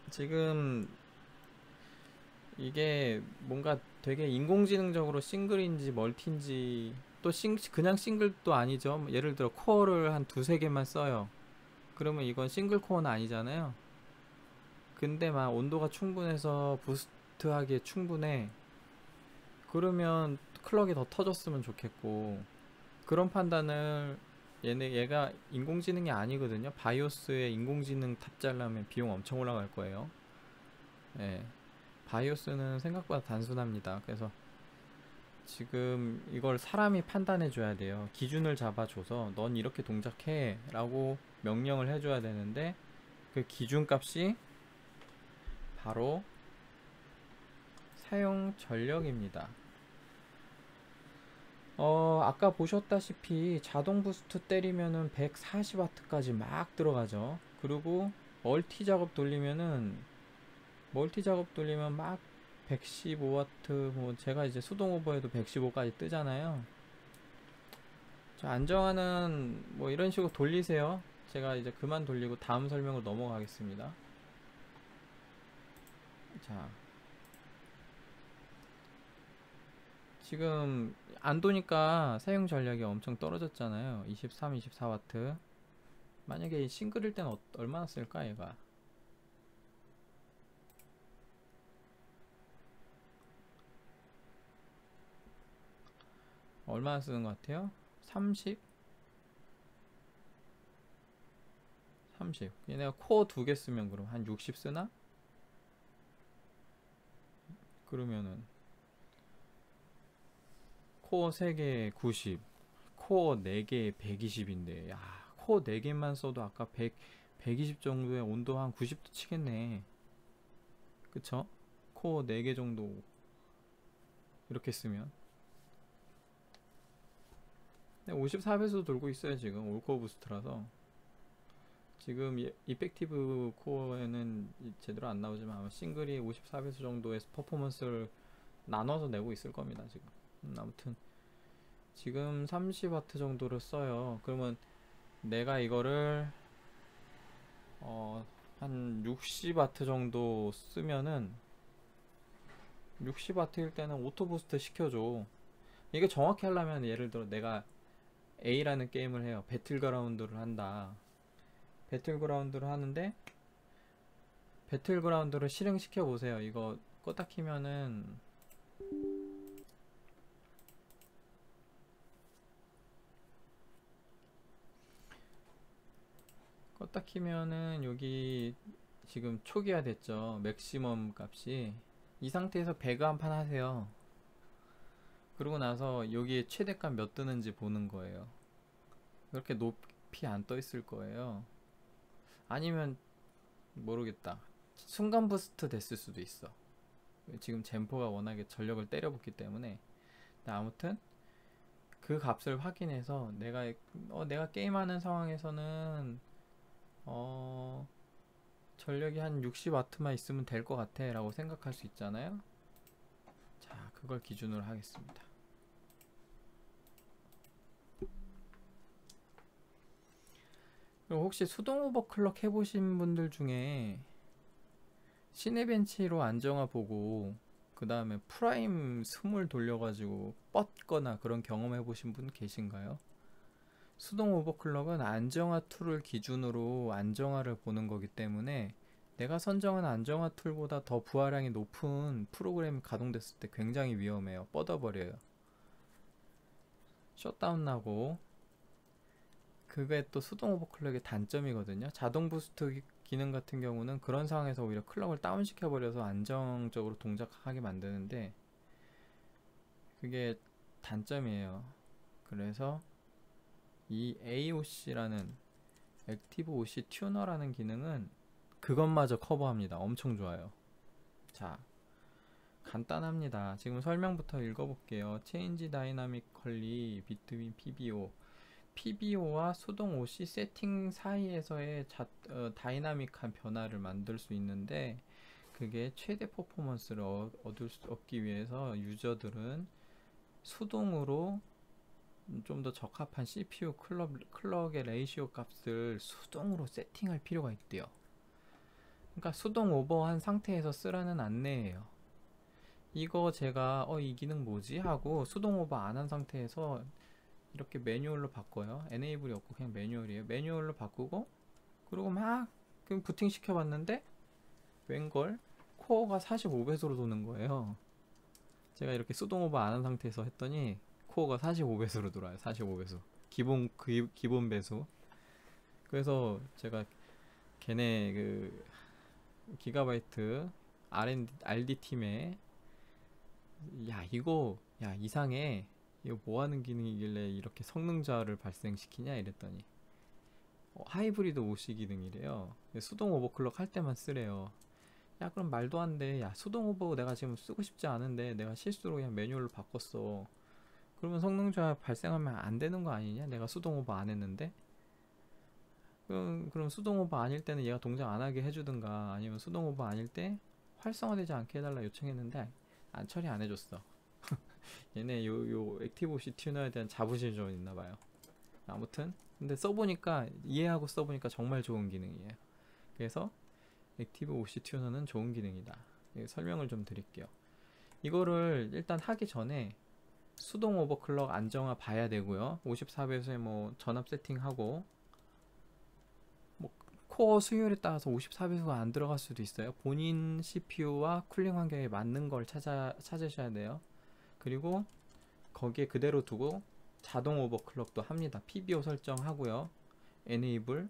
지금 이게 뭔가 되게 인공지능적으로 싱글인지 멀티인지, 또 그냥 싱글도 아니죠. 예를 들어 코어를 한 두세 개만 써요. 그러면 이건 싱글 코어는 아니잖아요. 근데 막 온도가 충분해서 부스트하기에 충분해. 그러면 클럭이 더 터졌으면 좋겠고, 그런 판단을 얘가 인공지능이 아니거든요. 바이오스에 인공지능 탑재하려면 비용 엄청 올라갈 거예요. 예. 바이오스는 생각보다 단순합니다. 그래서 지금 이걸 사람이 판단해 줘야 돼요. 기준을 잡아줘서 넌 이렇게 동작해 라고 명령을 해줘야 되는데, 그 기준 값이 바로 사용 전력입니다. 아까 보셨다시피 자동 부스트 때리면은 140W까지 막 들어가죠. 그리고 멀티 작업 돌리면 막 115W, 뭐 제가 이제 수동 오버해도 115까지 뜨잖아요. 자, 안정화는 뭐 이런 식으로 돌리세요. 제가 이제 그만 돌리고 다음 설명으로 넘어가겠습니다. 자, 지금 안 도니까 사용 전력이 엄청 떨어졌잖아요. 23, 24W. 만약에 싱글일 때는 얼마나 쓸까 얘가? 얼마나 쓰는 것 같아요? 30? 30. 얘네가 코어 2개 쓰면 그럼 한 60 쓰나? 그러면은 코어 3개 90, 코어 4개 120인데, 야, 코어 4개만 써도 아까 120 정도의 온도 한 90도 치겠네. 그쵸? 코어 4개 정도 이렇게 쓰면 54배수 돌고 있어요. 지금 올코어 부스트라서. 지금 이펙티브 코어에는 제대로 안 나오지만 아마 싱글이 54배수 정도의 퍼포먼스를 나눠서 내고 있을 겁니다. 지금. 아무튼 지금 30W 정도를 써요. 그러면 내가 이거를 한 60W 정도 쓰면은, 60W일 때는 오토 부스트 시켜줘. 이게 정확히 하려면 예를 들어 내가 A라는 게임을 해요. 배틀그라운드를 한다. 배틀그라운드를 하는데 배틀그라운드를 실행시켜 보세요. 이거 껐다 키면은 여기 지금 초기화 됐죠. 맥시멈 값이. 이 상태에서 배그 한 판 하세요. 그러고 나서 여기에 최대값 몇 뜨는지 보는 거예요. 그렇게 높이 안 떠 있을 거예요. 아니면 모르겠다. 순간 부스트 됐을 수도 있어. 지금 젠포가 워낙에 전력을 때려붓기 때문에. 아무튼 그 값을 확인해서 내가 게임하는 상황에서는 전력이 한 60W만 있으면 될 것 같아 라고 생각할 수 있잖아요. 자, 그걸 기준으로 하겠습니다. 그리고 혹시 수동 오버클럭 해보신 분들 중에 시네벤치로 안정화 보고 그 다음에 프라임 스물 돌려가지고 뻗거나 그런 경험 해보신 분 계신가요? 수동 오버클럭은 안정화 툴을 기준으로 안정화를 보는 거기 때문에 내가 선정한 안정화 툴보다 더 부하량이 높은 프로그램이 가동됐을 때 굉장히 위험해요. 뻗어버려요. 셧다운 나고. 그게 또 수동 오버클럭의 단점이거든요. 자동 부스트 기능 같은 경우는 그런 상황에서 오히려 클럭을 다운시켜 버려서 안정적으로 동작하게 만드는데 그게 단점이에요. 그래서 이 AOC라는 액티브 OC 튜너라는 기능은 그것마저 커버합니다. 엄청 좋아요. 자, 간단합니다. 지금 설명부터 읽어볼게요. Change dynamically between PBO. PBO와 수동 OC 세팅 사이에서의 다이나믹한 변화를 만들 수 있는데 그게 최대 퍼포먼스를 얻기 위해서 유저들은 수동으로 좀 더 적합한 CPU 클럭의 레이시오 값을 수동으로 세팅할 필요가 있대요. 그러니까 수동 오버한 상태에서 쓰라는 안내예요. 이거 제가 이 기능 뭐지? 하고 수동 오버 안 한 상태에서 이렇게 매뉴얼로 바꿔요. 에네이블이 없고 그냥 매뉴얼이에요. 매뉴얼로 바꾸고 그리고 막 부팅 시켜봤는데 웬걸 코어가 45배수로 도는 거예요. 제가 이렇게 수동 오버 안 한 상태에서 했더니 코어가 45배수로 돌아요. 45배수 기본 배수. 그래서 제가 걔네 그 기가바이트 RD 팀에 야 이상해, 이거 뭐하는 기능이길래 이렇게 성능 저하를 발생시키냐 이랬더니 하이브리드 OC 기능이래요. 수동 오버클럭 할 때만 쓰래요. 야 그럼 말도 안 돼. 야 수동 오버 내가 지금 쓰고 싶지 않은데 내가 실수로 그냥 매뉴얼로 바꿨어. 그러면 성능 저하 발생하면 안 되는 거 아니냐? 내가 수동 오버 안 했는데? 그럼 수동 오버 아닐 때는 얘가 동작 안 하게 해주든가 아니면 수동 오버 아닐 때 활성화되지 않게 해달라 요청했는데 처리 안 해줬어. 얘네 요 액티브 OC 튜너에 대한 자부심이 좀 있나봐요. 아무튼 근데 써보니까 이해하고 써보니까 정말 좋은 기능이에요. 그래서 액티브 OC 튜너는 좋은 기능이다. 설명을 좀 드릴게요. 이거를 일단 하기 전에 수동 오버클럭 안정화 봐야 되고요. 54배수에 뭐 전압 세팅하고 뭐 코어 수율에 따라서 54배수가 안 들어갈 수도 있어요. 본인 CPU와 쿨링 환경에 맞는 걸 찾으셔야 돼요. 그리고 거기에 그대로 두고 자동 오버클럭도 합니다. PBO 설정하고요. Enable.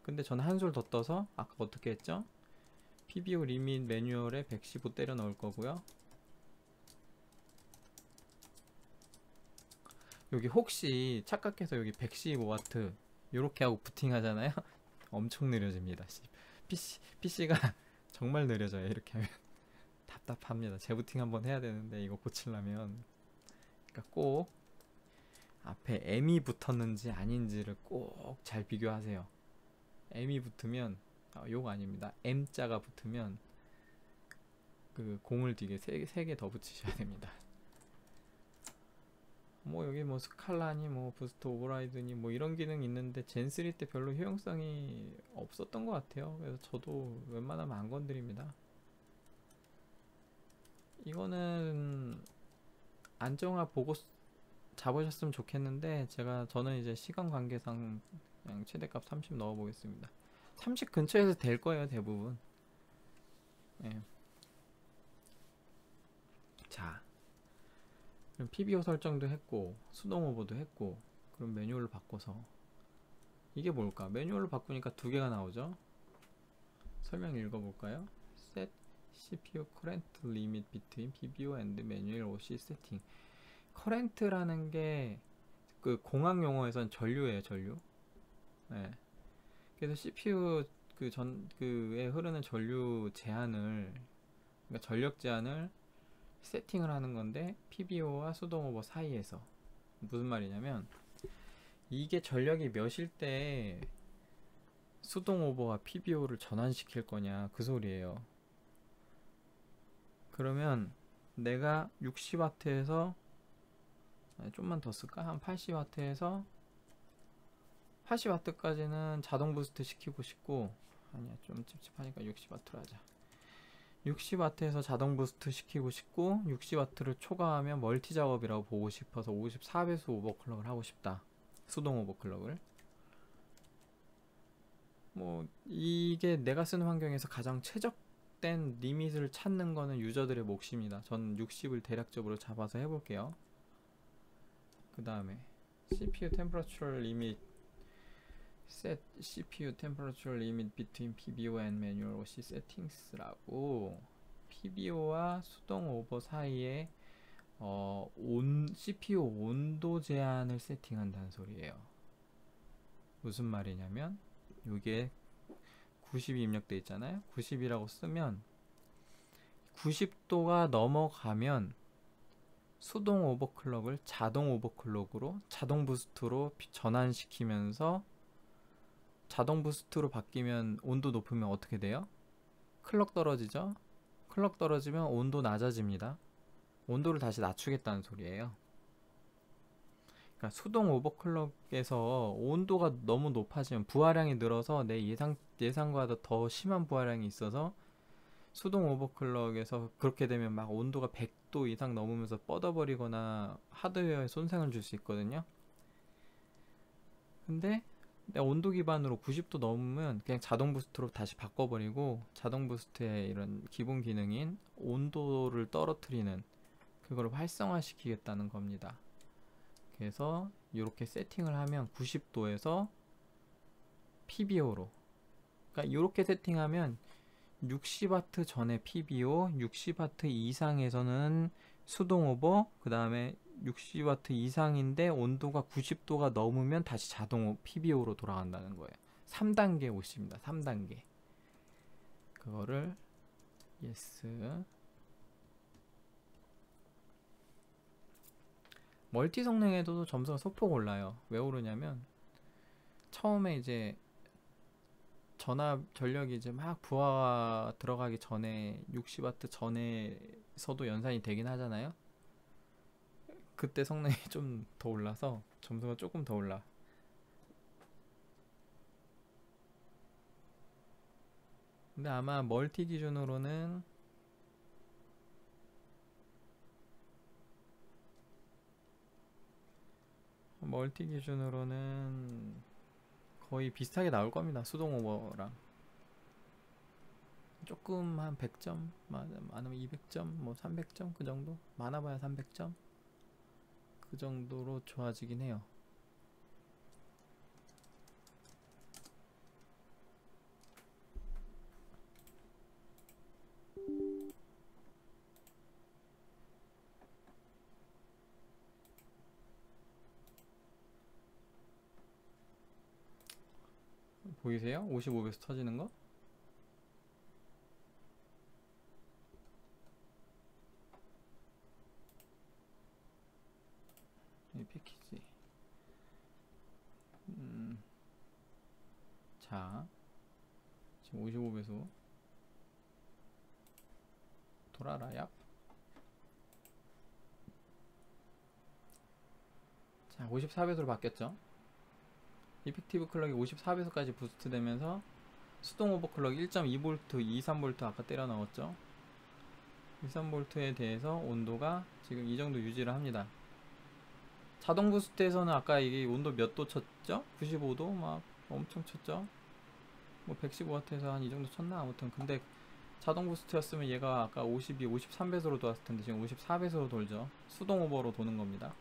근데 저는 한술 더 떠서 아까 어떻게 했죠? PBO 리밋 매뉴얼에 115 때려 넣을 거고요. 여기 혹시 착각해서 여기 115W 요렇게 하고 부팅 하잖아요. 엄청 느려집니다. PC가 정말 느려져요. 이렇게 하면 답답합니다. 재부팅 한번 해야 되는데 이거 고치려면 그러니까 꼭 앞에 M이 붙었는지 아닌지를 꼭 잘 비교하세요. M이 붙으면 욕 아닙니다. M자가 붙으면 그 공을 뒤에 3개 더 붙이셔야 됩니다. 뭐 여기 뭐 스칼라니 뭐 부스트 오버라이드니 뭐 이런 기능 있는데 젠3 때 별로 효용성이 없었던 것 같아요. 그래서 저도 웬만하면 안 건드립니다. 이거는 안정화 보고 잡으셨으면 좋겠는데 저는 이제 시간 관계상 그냥 최대값 30 넣어 보겠습니다. 30 근처에서 될 거예요 대부분. 예. 자, 그럼 PBO 설정도 했고 수동 오버도 했고 그럼 매뉴얼로 바꿔서 이게 뭘까? 매뉴얼로 바꾸니까 두 개가 나오죠. 설명 읽어볼까요? Set CPU current limit between PBO and manual OC setting. current라는 게 그 공학 용어에선 전류예요, 전류. 네. 그래서 CPU 그에 흐르는 전류 제한을, 그러니까 전력 제한을 세팅을 하는 건데 PBO와 수동 오버 사이에서. 무슨 말이냐면 이게 전력이 몇일 때 수동 오버와 PBO를 전환시킬 거냐 그 소리예요. 그러면 내가 60W에서 좀만 더 쓸까? 한 80W에서 80W까지는 자동 부스트 시키고 싶고, 아니야 좀 찝찝하니까 60W로 하자. 60W에서 자동 부스트 시키고 싶고 60W를 초과하면 멀티 작업이라고 보고 싶어서 54배수 오버클럭을 하고 싶다. 수동 오버클럭을. 뭐 이게 내가 쓰는 환경에서 가장 최적된 리밋을 찾는 거는 유저들의 몫입니다. 전 60을 대략적으로 잡아서 해볼게요. 그 다음에 CPU temperature limit set CPU temperature limit between PBO and manual OC settings라고 PBO와 수동 오버 사이에 CPU 온도 제한을 세팅한다는 소리예요. 무슨 말이냐면 이게 90이 입력돼 있잖아요. 90이라고 쓰면 90도가 넘어가면 수동 오버클럭을 자동 오버클럭으로 자동 부스트로 전환시키면서, 자동 부스트로 바뀌면 온도 높으면 어떻게 돼요? 클럭 떨어지죠? 클럭 떨어지면 온도 낮아집니다. 온도를 다시 낮추겠다는 소리예요. 그러니까 수동 오버클럭에서 온도가 너무 높아지면 부하량이 늘어서 내 예상보다 더 심한 부하량이 있어서 수동 오버클럭에서 그렇게 되면 막 온도가 100도 이상 넘으면서 뻗어버리거나 하드웨어에 손상을 줄 수 있거든요. 근데 내 온도 기반으로 90도 넘으면 그냥 자동 부스트로 다시 바꿔버리고, 자동 부스트의 이런 기본 기능인 온도를 떨어뜨리는 그걸 활성화시키겠다는 겁니다. 그래서 이렇게 세팅을 하면 90도에서 PBO로, 그러니까 이렇게 세팅하면 60W 전에 PBO, 60W 이상에서는 수동 오버, 그 다음에 60W 이상인데 온도가 90도가 넘으면 다시 자동 PBO로 돌아간다는 거예요. 3단계 OC입니다. 3단계. 그거를 yes. 멀티 성능에도 점수가 소폭 올라요. 왜 오르냐면 처음에 이제 전압 전력이 이제 막 부하 들어가기 전에 60W 전에서도 연산이 되긴 하잖아요. 그때 성능이 좀 더 올라서 점수가 조금 더 올라. 근데 아마 멀티 기준으로는 거의 비슷하게 나올 겁니다. 수동 오버랑 조금 한 100점, 많으면 200점, 뭐 300점 그 정도? 많아봐야 300점? 그 정도로 좋아지긴 해요. 보이세요? 55배수 터지는 거? 이 패키지. 자, 지금 55배수 돌아라. 얍. 자, 54배수로 바뀌었죠. 이펙티브 클럭이 54배수까지 부스트 되면서 수동 오버클럭 1.2V, 23V 아까 때려 넣었죠. 23V에 대해서 온도가 지금 이 정도 유지를 합니다. 자동 부스트에서는 아까 이게 온도 몇 도 쳤죠? 95도 막 엄청 쳤죠? 뭐 115W에서 한 이 정도 쳤나? 아무튼 근데 자동 부스트였으면 얘가 아까 52, 53배수로 돌았을 텐데 지금 54배수로 돌죠. 수동 오버로 도는 겁니다.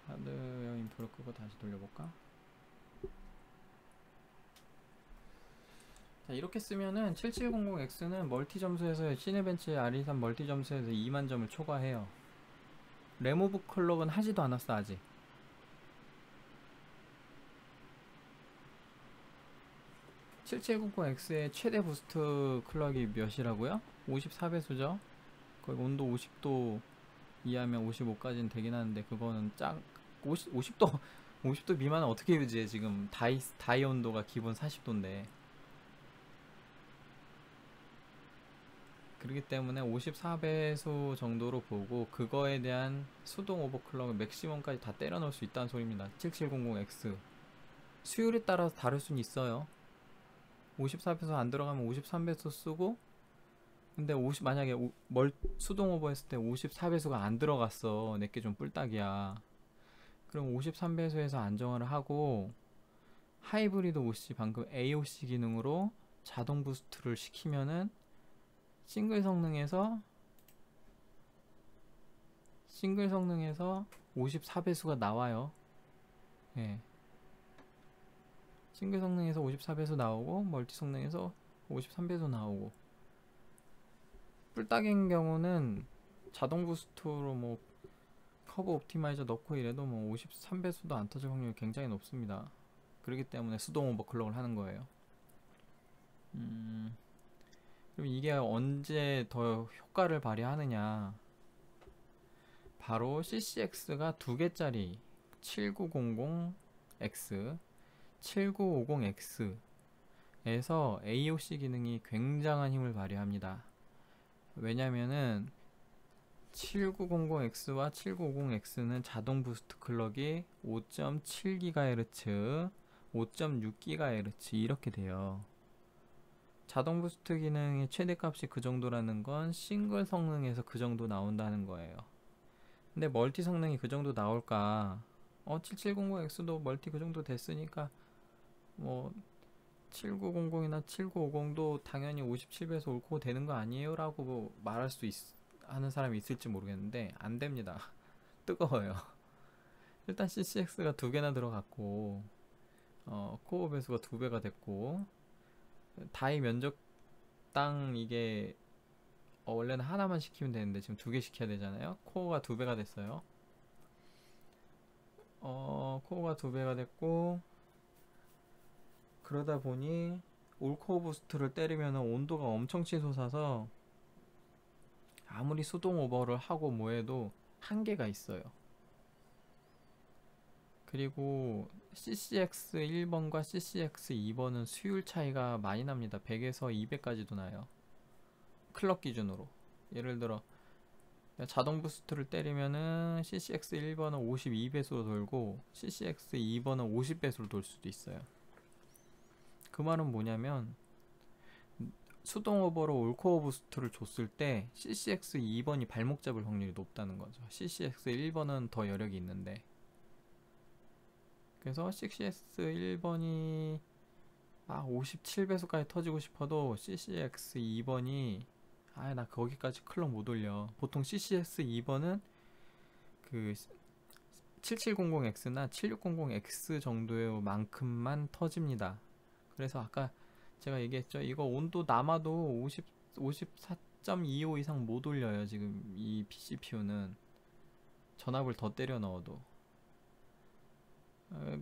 하드웨어 인프를 끄고 다시 돌려볼까? 자, 이렇게 쓰면은 7700X는 멀티 점수에서 시네벤치 R23 멀티 점수에서 2만 점을 초과해요. 레모브 클럭은 하지도 않았어 아직. (7700X의) 최대 부스트 클럭이 몇이라고요? 54배수죠. 거의 온도 50도 이하면 55까지는 되긴 하는데 그거는 50도 50도 미만은 어떻게 유지해? 지금 다이 온도가 기본 40도인데. 그렇기 때문에 54배수 정도로 보고 그거에 대한 수동 오버클럭을 맥시멈까지 다 때려 넣을 수 있다는 소리입니다. 7700X 수율에 따라서 다를 수는 있어요. 54배수 안 들어가면 53배수 쓰고, 근데 만약에 수동 오버 했을 때 54배수가 안 들어갔어. 내게 좀 뿔딱이야. 그럼 53배수에서 안정화를 하고, 하이브리드 OC 방금 AOC 기능으로 자동 부스트를 시키면은 싱글 성능에서 54배수가 나와요. 예. 싱글 성능에서 54배수 나오고 멀티 성능에서 53배수 나오고, 뿔딱인 경우는 자동 부스트로 뭐 커브 옵티마이저 넣고 이래도 뭐 53배수도 안 터질 확률이 굉장히 높습니다. 그렇기 때문에 수동 오버클럭을 하는 거예요. 그럼 이게 언제 더 효과를 발휘하느냐? 바로 CCX가 두 개짜리 7900X, 7950X에서 AOC 기능이 굉장한 힘을 발휘합니다. 왜냐면은 7900X와 7950X는 자동 부스트 클럭이 5.7GHz, 5.6GHz 이렇게 돼요. 자동 부스트 기능의 최대값이 그 정도라는 건 싱글 성능에서 그 정도 나온다는 거예요. 근데 멀티 성능이 그 정도 나올까? 7700X도 멀티 그 정도 됐으니까 뭐 7900이나 7950도 당연히 57배에서 옳고 되는 거 아니에요? 라고 말할 수 하는 사람이 있을지 모르겠는데 안 됩니다. 뜨거워요. 일단 CCX가 두 개나 들어갔고, 코어 배수가 두 배가 됐고, 다이 면적당 이게 원래는 하나만 시키면 되는데 지금 두 개 시켜야 되잖아요. 코어가 두 배가 됐어요. 코어가 두 배가 됐고, 그러다 보니 올코어 부스트를 때리면 온도가 엄청 치솟아서 아무리 수동 오버를 하고 뭐해도 한계가 있어요. 그리고 CCX 1번과 CCX 2번은 수율 차이가 많이 납니다. 100에서 200까지도 나요. 클럭 기준으로. 예를 들어 자동 부스트를 때리면은 CCX 1번은 52배수로 돌고 CCX 2번은 50배수로 돌 수도 있어요. 그 말은 뭐냐면 수동 오버로 올코어 부스트를 줬을 때 CCX 2번이 발목 잡을 확률이 높다는 거죠. CCX 1번은 더 여력이 있는데, 그래서 CCX 1번이 57배수까지 터지고 싶어도 CCX 2번이 나 거기까지 클럭 못 올려. 보통 CCX 2번은 그 7700X나 7600X 정도의 만큼만 터집니다. 그래서 아까 제가 얘기했죠. 이거 온도 남아도 54.25 이상 못 올려요. 지금 이 CPU는 전압을 더 때려 넣어도.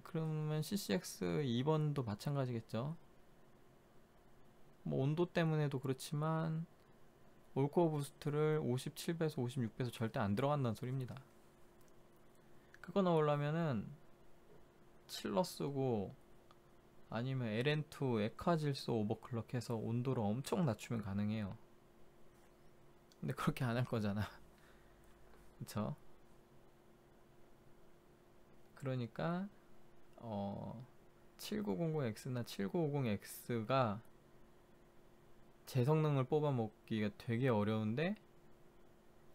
그러면 CCX 2번도 마찬가지겠죠. 뭐 온도 때문에도 그렇지만 올코어 부스트를 57배수 56배수 절대 안 들어간다는 소리입니다. 그거 넣으려면은 칠러 쓰고 아니면 LN2 에카질소 오버클럭 해서 온도를 엄청 낮추면 가능해요. 근데 그렇게 안 할 거잖아. 그쵸? 그러니까 7900X나 7950X가 제 성능을 뽑아먹기가 되게 어려운데,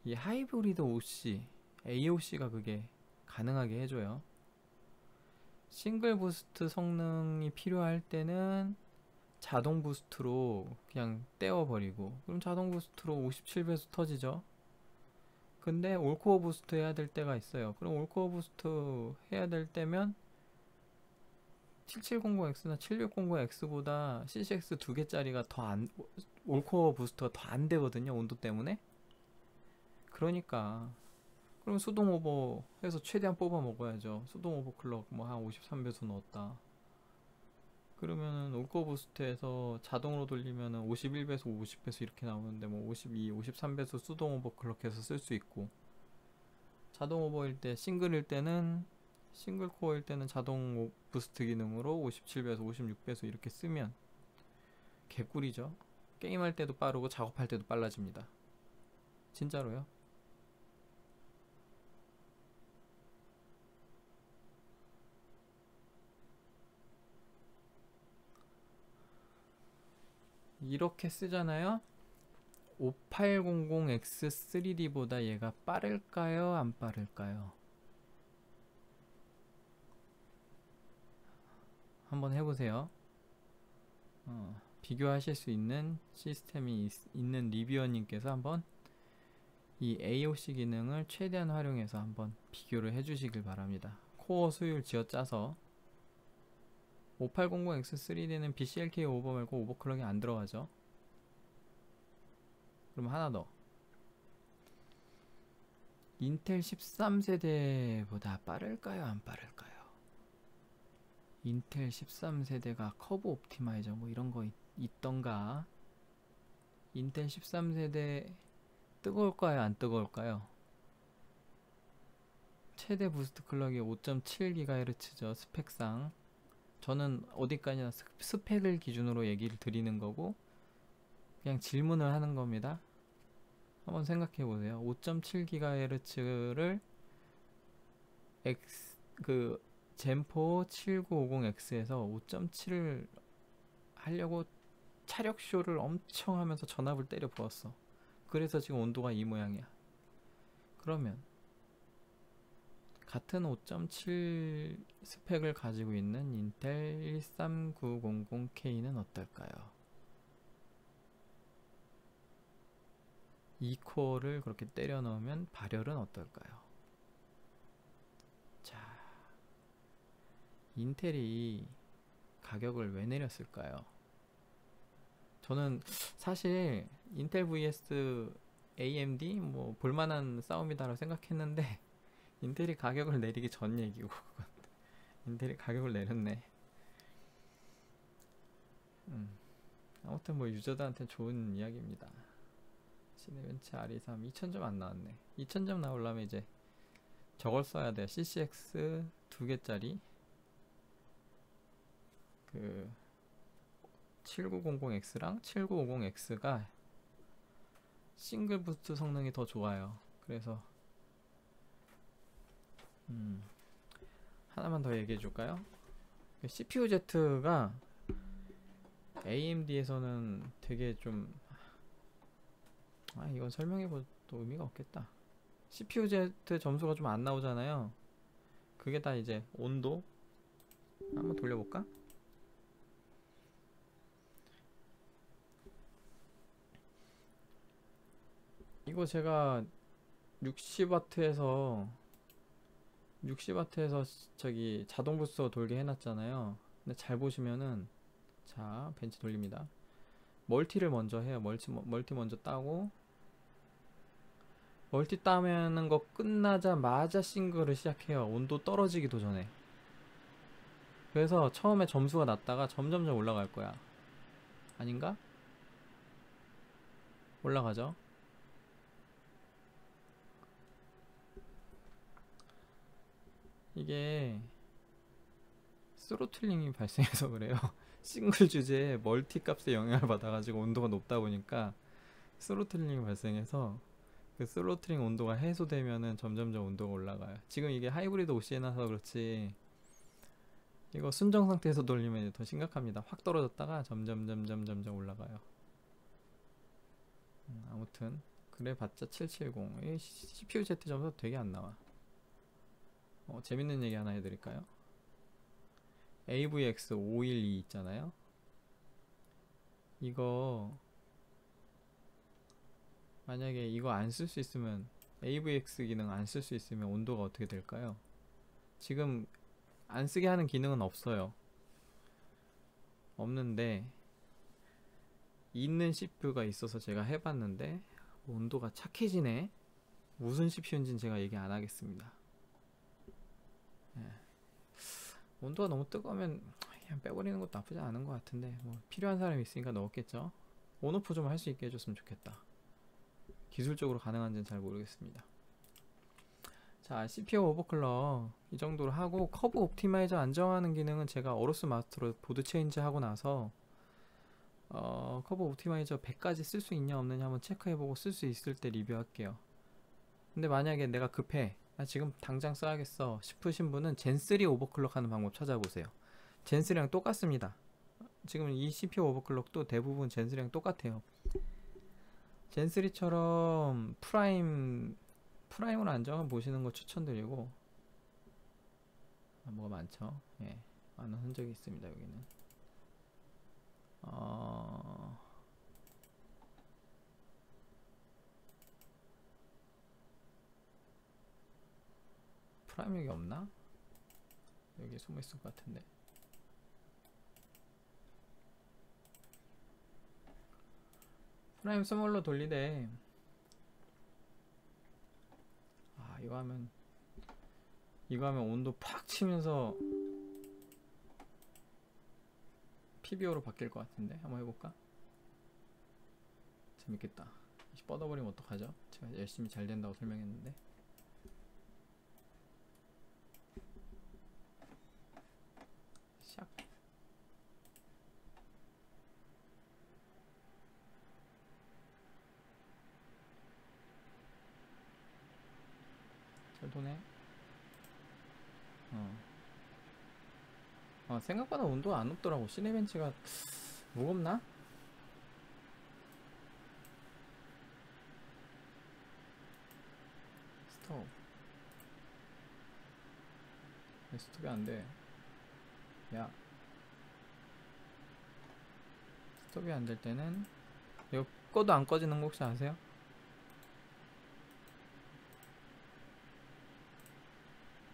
이 하이브리드 OC, AOC가 그게 가능하게 해줘요. 싱글 부스트 성능이 필요할 때는 자동 부스트로 그냥 떼어버리고, 그럼 자동 부스트로 57배수 터지죠. 근데 올코어 부스트 해야 될 때가 있어요. 그럼 올코어 부스트 해야 될 때면 7700X나 7600X보다 CCX 두 개짜리가 올코어 부스트가 더 안 되거든요. 온도 때문에. 그러니까 그럼 수동 오버 해서 최대한 뽑아 먹어야죠. 수동 오버 클럭 뭐 한 53배수 넣었다. 그러면은 올코어 부스트에서 자동으로 돌리면은 51배수, 50배수 이렇게 나오는데 뭐 52, 53배수 수동 오버 클럭 해서 쓸 수 있고, 자동 오버일 때 싱글 코어일 때는 자동 부스트 기능으로 57배수, 56배수 이렇게 쓰면 개꿀이죠. 게임할 때도 빠르고 작업할 때도 빨라집니다. 진짜로요. 이렇게 쓰잖아요. 5800X3D보다 얘가 빠를까요? 안 빠를까요? 한번 해보세요. 비교하실 수 있는 시스템이 있는 리뷰어님께서 한번 이 AOC 기능을 최대한 활용해서 한번 비교를 해주시길 바랍니다. 코어 수율 쥐어짜서 5800X3D는 BCLK 오버 말고 오버클럭이 안 들어가죠. 그럼 하나 더. 인텔 13세대보다 빠를까요? 안 빠를까요? 인텔 13세대가 커브 옵티마이저 뭐 이런 거 있던가. 인텔 13세대 뜨거울까요? 안 뜨거울까요? 최대 부스트 클럭이 5.7GHz죠. 스펙상. 저는 어디까지나 스펙을 기준으로 얘기를 드리는 거고 그냥 질문을 하는 겁니다. 한번 생각해 보세요. 5.7GHz를 젠4 7950X에서 5.7을 하려고 차력쇼를 엄청 하면서 전압을 때려 부었어. 그래서 지금 온도가 이 모양이야. 그러면 같은 5.7 스펙을 가지고 있는 인텔 13900K는 어떨까요? 2코어를 그렇게 때려 넣으면 발열은 어떨까요? 자, 인텔이 가격을 왜 내렸을까요? 저는 사실 인텔 vs AMD 뭐 볼만한 싸움이다라고 생각했는데 인텔이 가격을 내리기 전 얘기고 인텔이 가격을 내렸네. 아무튼 뭐 유저들한테 좋은 이야기입니다. 시네벤치 RE3 2000점 안 나왔네. 2000점 나오려면 이제 저걸 써야 돼요. CCX 2개짜리 그 7900X랑 7950X가 싱글 부스트 성능이 더 좋아요. 그래서 하나만 더 얘기해 줄까요? CPUZ가 AMD에서는 되게 좀 이건 설명해봐도 의미가 없겠다. CPUZ 점수가 좀 안 나오잖아요. 그게 다 이제 온도 한번 돌려볼까? 이거 제가 60W에서 저기 자동 부스터 돌게 해놨잖아요. 근데 잘 보시면은 자 벤치 돌립니다. 멀티를 먼저 해요. 멀티 먼저 따고 멀티 따면은 거 끝나자마자 싱글을 시작해요. 온도 떨어지기도 전에. 그래서 처음에 점수가 낮다가 점점점 올라갈 거야. 아닌가? 올라가죠. 이게 스로틀링이 발생해서 그래요. 싱글 주제에 멀티 값에 영향을 받아가지고 온도가 높다 보니까 스로틀링이 발생해서 그 스로틀링 온도가 해소되면은 점점점 온도가 올라가요. 지금 이게 하이브리드 OC 해놔서 그렇지 이거 순정 상태에서 돌리면 이제 더 심각합니다. 확 떨어졌다가 점점 올라가요. 아무튼 그래 봤자 770 CPU-Z 점수 되게 안 나와. 재밌는 얘기 하나 해드릴까요? AVX 512 있잖아요. 이거 만약에 이거 안 쓸 수 있으면 AVX 기능 안 쓸 수 있으면 온도가 어떻게 될까요? 지금 안 쓰게 하는 기능은 없어요. 없는데 있는 CPU가 있어서 제가 해봤는데 온도가 착해지네. 무슨 CPU인지는 제가 얘기 안 하겠습니다. 온도가 너무 뜨거우면 그냥 빼버리는 것도 나쁘지 않은 것 같은데 뭐 필요한 사람이 있으니까 넣었겠죠. 온오프 좀 할 수 있게 해줬으면 좋겠다. 기술적으로 가능한지는 잘 모르겠습니다. 자, CPU 오버클럭 이 정도로 하고 커브 옵티마이저 안정하는 기능은 제가 어로스 마스터로 보드 체인지 하고 나서 커브 옵티마이저 100까지 쓸 수 있냐 없느냐 한번 체크해보고 쓸 수 있을 때 리뷰할게요. 근데 만약에 내가 급해 나 지금 당장 써야겠어 싶으신 분은 젠3 오버클럭 하는 방법 찾아보세요. 젠3랑 똑같습니다. 지금 이 CPU 오버클럭도 대부분 젠3랑 똑같아요. 젠3처럼 프라임으로 안정을 보시는 거 추천드리고, 뭐가 많죠. 예, 많은 흔적이 있습니다. 여기는 프라임 여기 없나? 여기 숨어 있을 것 같은데. 프라임 스몰로 돌리되, 이거 하면 온도 팍 치면서 PBO로 바뀔 것 같은데. 한번 해볼까? 재밌겠다. 뻗어버리면 어떡하죠? 제가 열심히 잘 된다고 설명했는데. 샥. 잘 도네. 생각보다 온도가 안 높더라고. 시네벤치가 무겁나? 스톱. 왜 스톱이 안 돼? 야. 스톱이 안 될 때는 이거 꺼도 안 꺼지는 거 혹시 아세요?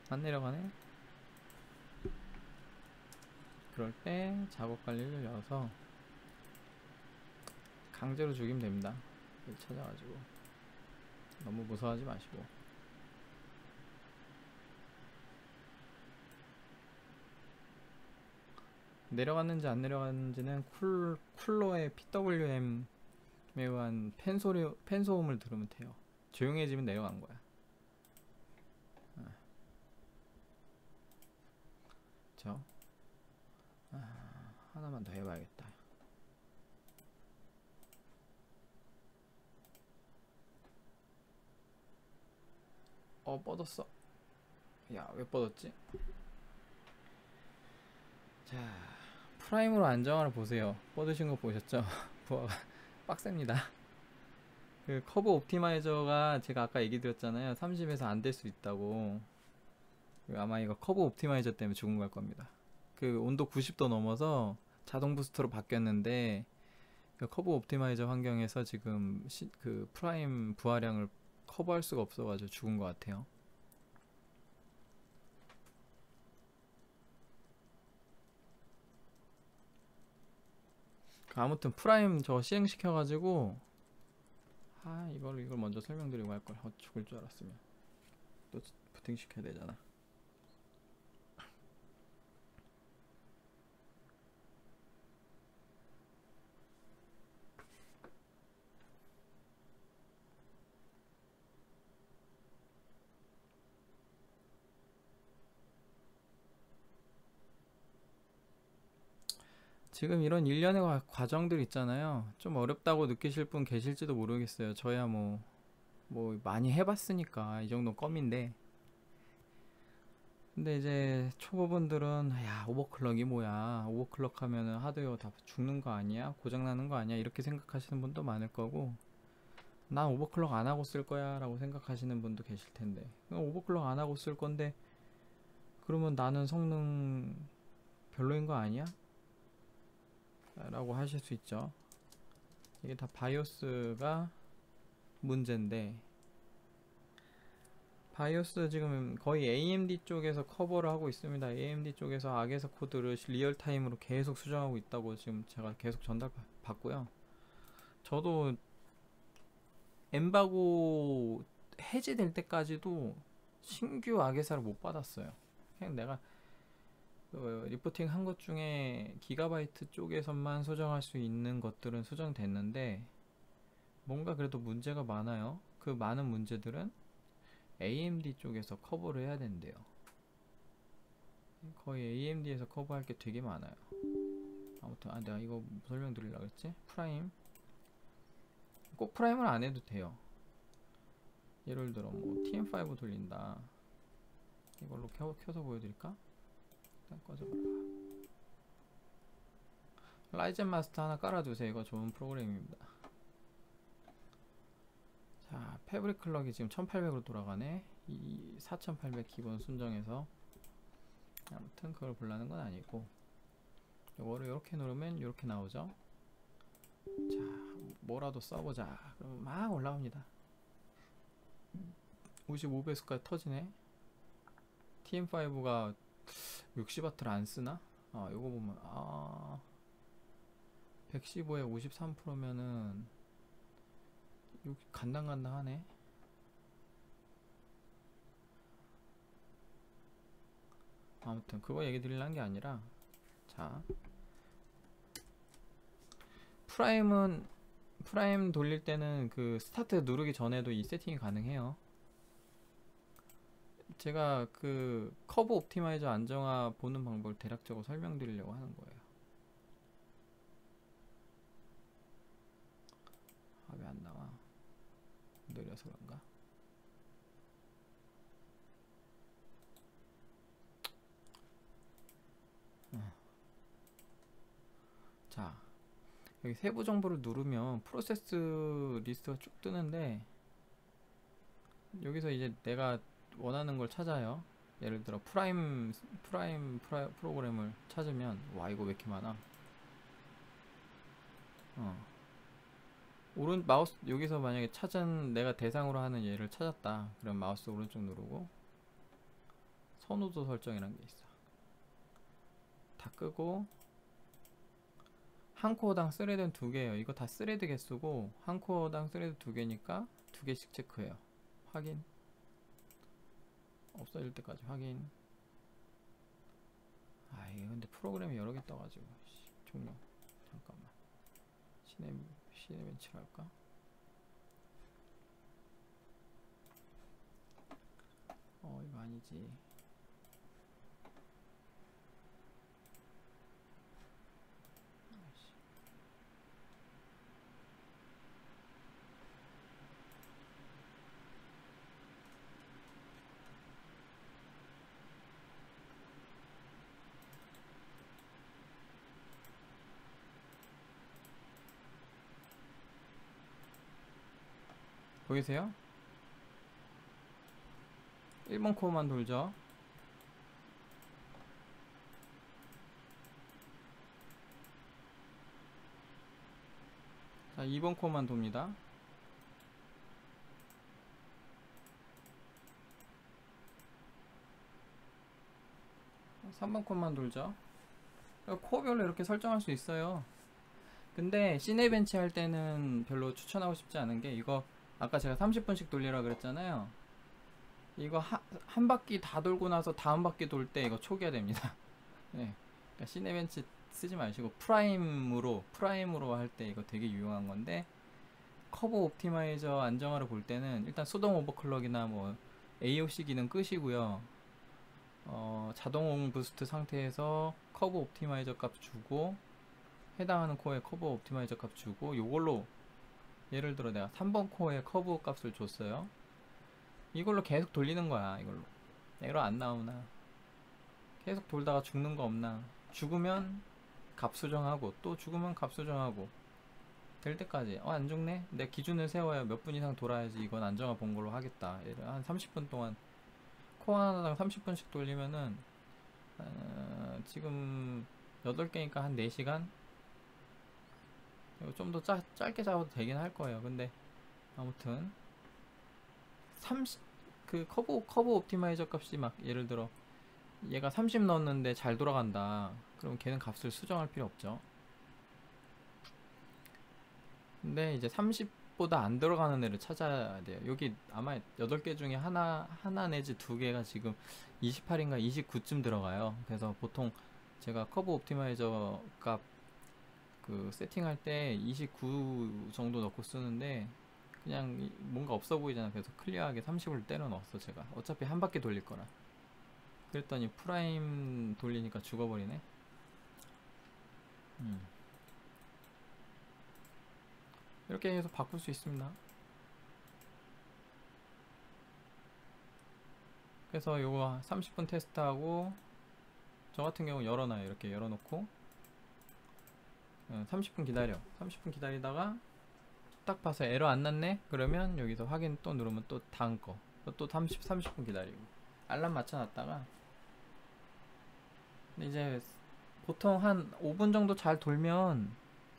안 내려가네? 그럴 때 작업 관리를 열어서 강제로 죽이면 됩니다. 여기 찾아가지고 너무 무서워하지 마시고. 내려갔는지 안 내려갔는지는 쿨러의 PWM에 의한 팬 소음을 들으면 돼요. 조용해지면 내려간 거야. 그쵸? 하나만 더 해봐야겠다. 뻗었어. 야, 왜 뻗었지? 자, 프라임으로 안정화를 보세요. 뻗으신 거 보셨죠? 부하가 빡셉니다. 그 커브 옵티마이저가 제가 아까 얘기 드렸잖아요. 30에서 안 될 수 있다고. 아마 이거 커브 옵티마이저 때문에 죽은 걸 겁니다. 그 온도 90도 넘어서 자동 부스터로 바뀌었는데, 그 커브 옵티마이저 환경에서 지금 그 프라임 부하량을 커버할 수가 없어가지고 죽은 것 같아요. 아무튼 프라임 저거 시행시켜가지고, 이걸 먼저 설명드리고 할걸. 죽을 줄 알았으면. 또 부팅 시켜야 되잖아. 지금 이런 일련의 과정들 있잖아요. 좀 어렵다고 느끼실 분 계실지도 모르겠어요. 저야 뭐 많이 해봤으니까 이 정도 껌인데. 근데 이제 초보분들은 야, 오버클럭이 뭐야, 오버클럭 하면은 하드웨어 다 죽는 거 아니야, 고장나는 거 아니야, 이렇게 생각하시는 분도 많을 거고, 난 오버클럭 안 하고 쓸 거야 라고 생각하시는 분도 계실 텐데, 오버클럭 안 하고 쓸 건데 그러면 나는 성능 별로인 거 아니야? 라고 하실 수 있죠. 이게 다 바이오스가 문제인데, 바이오스 지금 거의 AMD 쪽에서 커버를 하고 있습니다. AMD 쪽에서 악에서 코드를 리얼타임으로 계속 수정하고 있다고 지금 제가 계속 전달받고요. 저도 엠바고 해제될 때까지도 신규 악에사를 못 받았어요. 그냥 내가 리포팅 한 것 중에 기가바이트 쪽에서만 수정할 수 있는 것들은 수정됐는데, 뭔가 그래도 문제가 많아요. 그 많은 문제들은 AMD 쪽에서 커버를 해야 된대요. 거의 AMD에서 커버할 게 되게 많아요. 아무튼 내가 이거 설명드리려고 했지? 프라임, 꼭 프라임을 안 해도 돼요. 예를 들어 뭐 TM5 돌린다, 이걸로 켜서 보여드릴까? 일단 꺼져봐라. 라이젠 마스터 하나 깔아두세요. 이거 좋은 프로그램입니다. 자, 패브릭 클럭이 지금 1800으로 돌아가네. 4800 기본 순정해서. 아무튼 그걸 보려는 건 아니고, 요거를 이렇게 누르면 이렇게 나오죠. 자, 뭐라도 써보자. 그러면 막 올라갑니다. 55배수까지 터지네. TM5가 60W를 안 쓰나? 요거 보면 115에 53%면은 간당간당하네. 아무튼 그거 얘기 드리려는 게 아니라, 자, 프라임 돌릴 때는 그 스타트 누르기 전에도 이 세팅이 가능해요. 제가 그 커브 옵티마이저 안정화 보는 방법을 대략적으로 설명드리려고 하는 거예요. 왜 안 나와? 느려서 그런가? 자, 여기 세부 정보를 누르면 프로세스 리스트가 쭉 뜨는데, 여기서 이제 내가 원하는 걸 찾아요. 예를 들어 프로그램을 찾으면, 와 이거 왜 이렇게 많아? 오른 마우스 여기서 만약에 찾은 내가 대상으로 하는 얘를 찾았다. 그럼 마우스 오른쪽 누르고 선호도 설정이라는 게 있어. 다 끄고, 한 코어당 스레드는 2개예요. 이거 다 스레드 개수고 한 코어당 스레드 2개니까 2개씩 체크해요. 확인. 없어질 때까지 확인. 이거 근데 프로그램이 여러 개 떠가지고 종료. 잠깐만. 시네벤치로 할까? 이거 아니지. 보이세요? 1번 코어만 돌죠. 자, 2번 코어만 돕니다. 3번 코어만 돌죠. 코어별로 이렇게 설정할 수 있어요. 근데 시네벤치 할 때는 별로 추천하고 싶지 않은 게, 이거 아까 제가 30분씩 돌리라 그랬잖아요. 이거 한 바퀴 다 돌고 나서 다음 바퀴 돌 때 이거 초기화 됩니다. 네. 그러니까 시네벤치 쓰지 마시고 프라임으로 할 때 이거 되게 유용한 건데, 커브 옵티마이저 안정화를 볼 때는 일단 수동 오버클럭이나 뭐 AOC 기능 끄시고요. 자동 부스트 상태에서 커브 옵티마이저 값 주고, 해당하는 코어에 커브 옵티마이저 값 주고, 요걸로 예를 들어 내가 3번 코어에 커브 값을 줬어요. 이걸로 계속 돌리는 거야. 이걸로 에러 안 나오나, 계속 돌다가 죽는 거 없나, 죽으면 값 수정하고, 또 죽으면 값 수정하고, 될 때까지. 안 죽네? 내 기준을 세워야 몇 분 이상 돌아야지 이건 안정화 본 걸로 하겠다. 한 30분 동안 코어 하나당 30분씩 돌리면은 지금 8개니까 한 4시간? 좀 더 짧게 잡아도 되긴 할 거예요. 근데 아무튼 그 커브 옵티마이저 값이 막 예를 들어 얘가 30 넣었는데 잘 돌아간다. 그럼 걔는 값을 수정할 필요 없죠. 근데 이제 30보다 안 들어가는 애를 찾아야 돼요. 여기 아마 8개 중에 하나 내지 2개가 지금 28인가 29쯤 들어가요. 그래서 보통 제가 커브 옵티마이저 값 그 세팅할 때 29 정도 넣고 쓰는데, 그냥 뭔가 없어 보이잖아. 그래서 클리어하게 30을 때려 넣었어. 제가 어차피 한 바퀴 돌릴 거라. 그랬더니 프라임 돌리니까 죽어버리네. 이렇게 해서 바꿀 수 있습니다. 그래서 요거 30분 테스트하고, 저 같은 경우 열어놔요. 이렇게 열어놓고 30분 기다려. 30분 기다리다가 딱 봐서 에러 안 났네? 그러면 여기서 확인 또 누르면 또 다음 거. 또 30분 기다리고. 알람 맞춰놨다가. 근데 이제 보통 한 5분 정도 잘 돌면,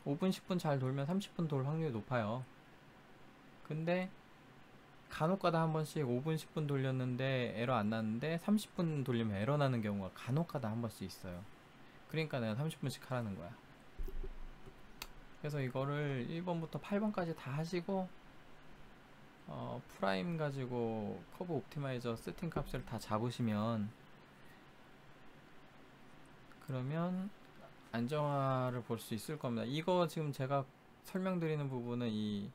5분, 10분 잘 돌면 30분 돌 확률이 높아요. 근데 간혹가다 한 번씩 5분, 10분 돌렸는데 에러 안 났는데 30분 돌리면 에러 나는 경우가 간혹가다 한 번씩 있어요. 그러니까 내가 30분씩 하라는 거야. 그래서 이거를 1번부터 8번까지 다 하시고 프라임 가지고 커브 옵티마이저 세팅 값을 다 잡으시면, 그러면 안정화를 볼 수 있을 겁니다. 이거 지금 제가 설명드리는 부분은 이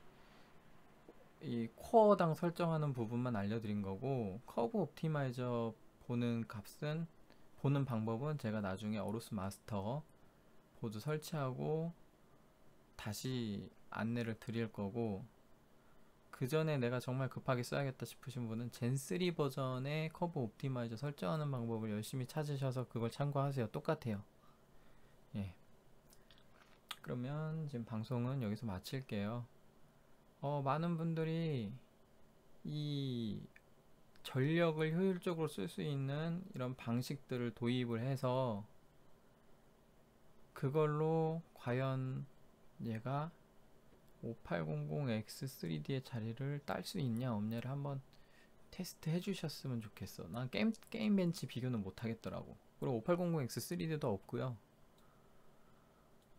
코어당 설정하는 부분만 알려드린 거고, 커브 옵티마이저 보는 방법은 제가 나중에 어루스 마스터 보드 설치하고 다시 안내를 드릴 거고, 그 전에 내가 정말 급하게 써야겠다 싶으신 분은 젠3 버전의 커브 옵티마이저 설정하는 방법을 열심히 찾으셔서 그걸 참고하세요. 똑같아요. 예. 그러면 지금 방송은 여기서 마칠게요. 많은 분들이 이 전력을 효율적으로 쓸 수 있는 이런 방식들을 도입을 해서 그걸로 과연 얘가 5800X3D의 자리를 딸 수 있냐 없냐를 한번 테스트 해주셨으면 좋겠어. 난 게임 벤치 비교는 못하겠더라고. 그리고 5800X3D도 없고요.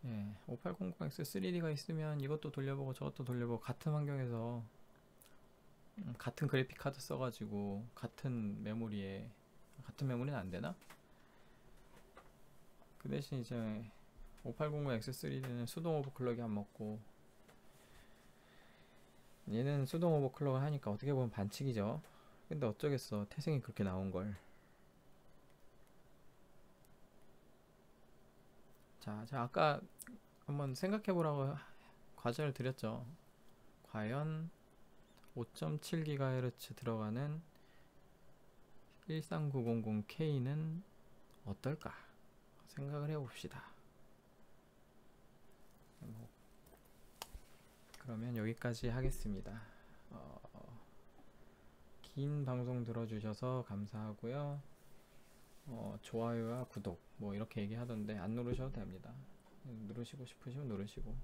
예, 5800X3D가 있으면 이것도 돌려보고 저것도 돌려보고 같은 환경에서 같은 그래픽 카드 써가지고 같은 메모리에, 같은 메모리는 안 되나? 그 대신 이제 5800X3D는 수동 오버클럭이 안 먹고, 얘는 수동 오버클럭을 하니까 어떻게 보면 반칙이죠. 근데 어쩌겠어, 태생이 그렇게 나온걸. 자, 아까 한번 생각해보라고 과제를 드렸죠. 과연 5.7GHz 들어가는 13900K는 어떨까 생각을 해봅시다. 그러면 여기까지 하겠습니다. 긴 방송 들어주셔서 감사하고요. 좋아요와 구독 뭐 이렇게 얘기하던데 안 누르셔도 됩니다. 누르시고 싶으시면 누르시고.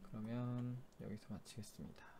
그러면 여기서 마치겠습니다.